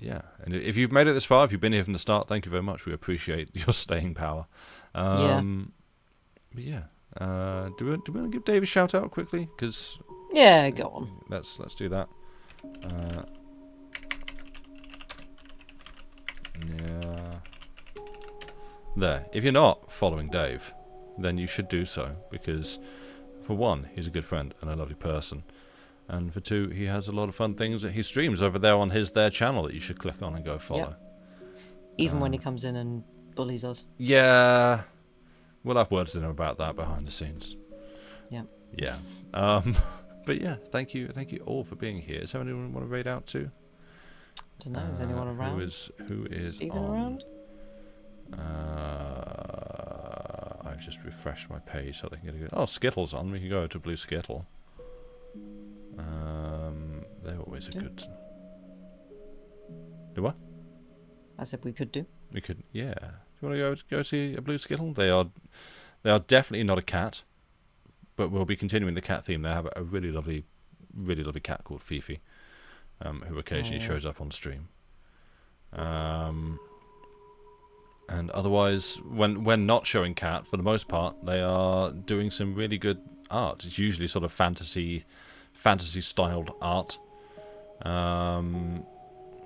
Speaker 1: Yeah, and if you've made it this far, if you've been here from the start, thank you very much. We appreciate your staying power. But yeah, do we want to give Dave a shout out quickly? Because
Speaker 2: go on.
Speaker 1: Let's do that. Yeah. There. If you're not following Dave, then you should do so, because for one, he's a good friend and a lovely person, and for two, he has a lot of fun things that he streams over there on their channel that you should click on and go follow.
Speaker 2: Even when he comes in and bullies us.
Speaker 1: Yeah, we'll have words with him about that behind the scenes.
Speaker 2: Yeah.
Speaker 1: But yeah, thank you all for being here. Is there anyone want to raid out to?
Speaker 2: Don't know. Is anyone around?
Speaker 1: Who is
Speaker 2: Steven
Speaker 1: on?
Speaker 2: around?
Speaker 1: I've just refreshed my page so they can get a good. Oh, Skittle's on. We can go to Blue Skittle. They're always a good. Do what?
Speaker 2: I said we could do.
Speaker 1: We could, yeah. You want to go see a blue skittle? They are definitely not a cat, but we'll be continuing the cat theme. They have a really lovely cat called Fifi, who occasionally shows up on stream. And otherwise, when not showing cat, for the most part, they are doing some really good art. It's usually sort of fantasy styled art.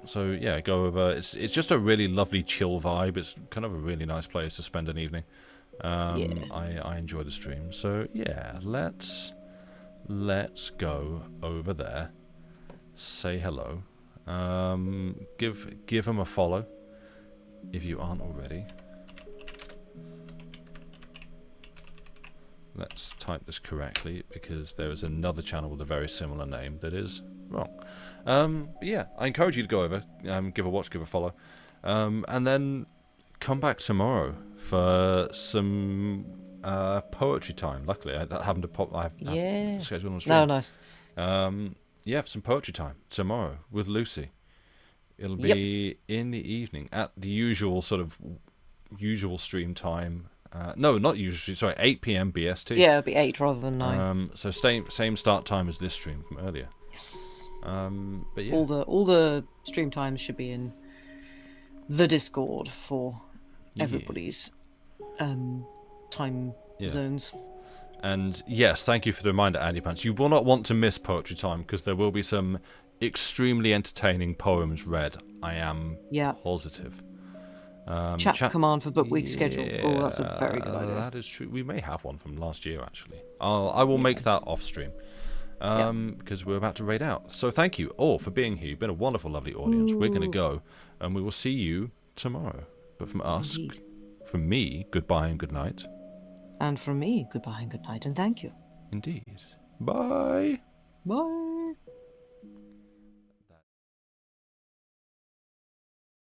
Speaker 1: So yeah, go over. It's just a really lovely chill vibe. It's kind of a really nice place to spend an evening. I enjoy the stream. So yeah, let's go over there. Say hello. Give him a follow if you aren't already. Let's type this correctly because there is another channel with a very similar name that is wrong. Yeah, I encourage you to go over, give a watch, give a follow, and then come back tomorrow for some poetry time. Luckily, that happened to pop. I have scheduled on stream.
Speaker 2: No, nice.
Speaker 1: Yeah, for some poetry time tomorrow with Lucy. It'll be in the evening at the usual stream time. No, not usually. Sorry, 8 p.m. BST.
Speaker 2: Yeah, it'll be 8 rather than 9.
Speaker 1: So same start time as this stream from earlier.
Speaker 2: Yes.
Speaker 1: But yeah,
Speaker 2: All the stream times should be in the Discord for everybody's time zones.
Speaker 1: And yes, thank you for the reminder, Andy Pants. You will not want to miss poetry time because there will be some extremely entertaining poems read. I am positive.
Speaker 2: Chat command for book week schedule. Oh, that's a very good idea.
Speaker 1: That is true. We may have one from last year actually. I will make that off stream. Because we're about to raid out. So thank you all for being here. You've been a wonderful, lovely audience. We're going to go, and we will see you tomorrow. But from us, from me, goodbye and good night.
Speaker 2: And from me, goodbye and good night, and thank you.
Speaker 1: Indeed. Bye.
Speaker 2: Bye.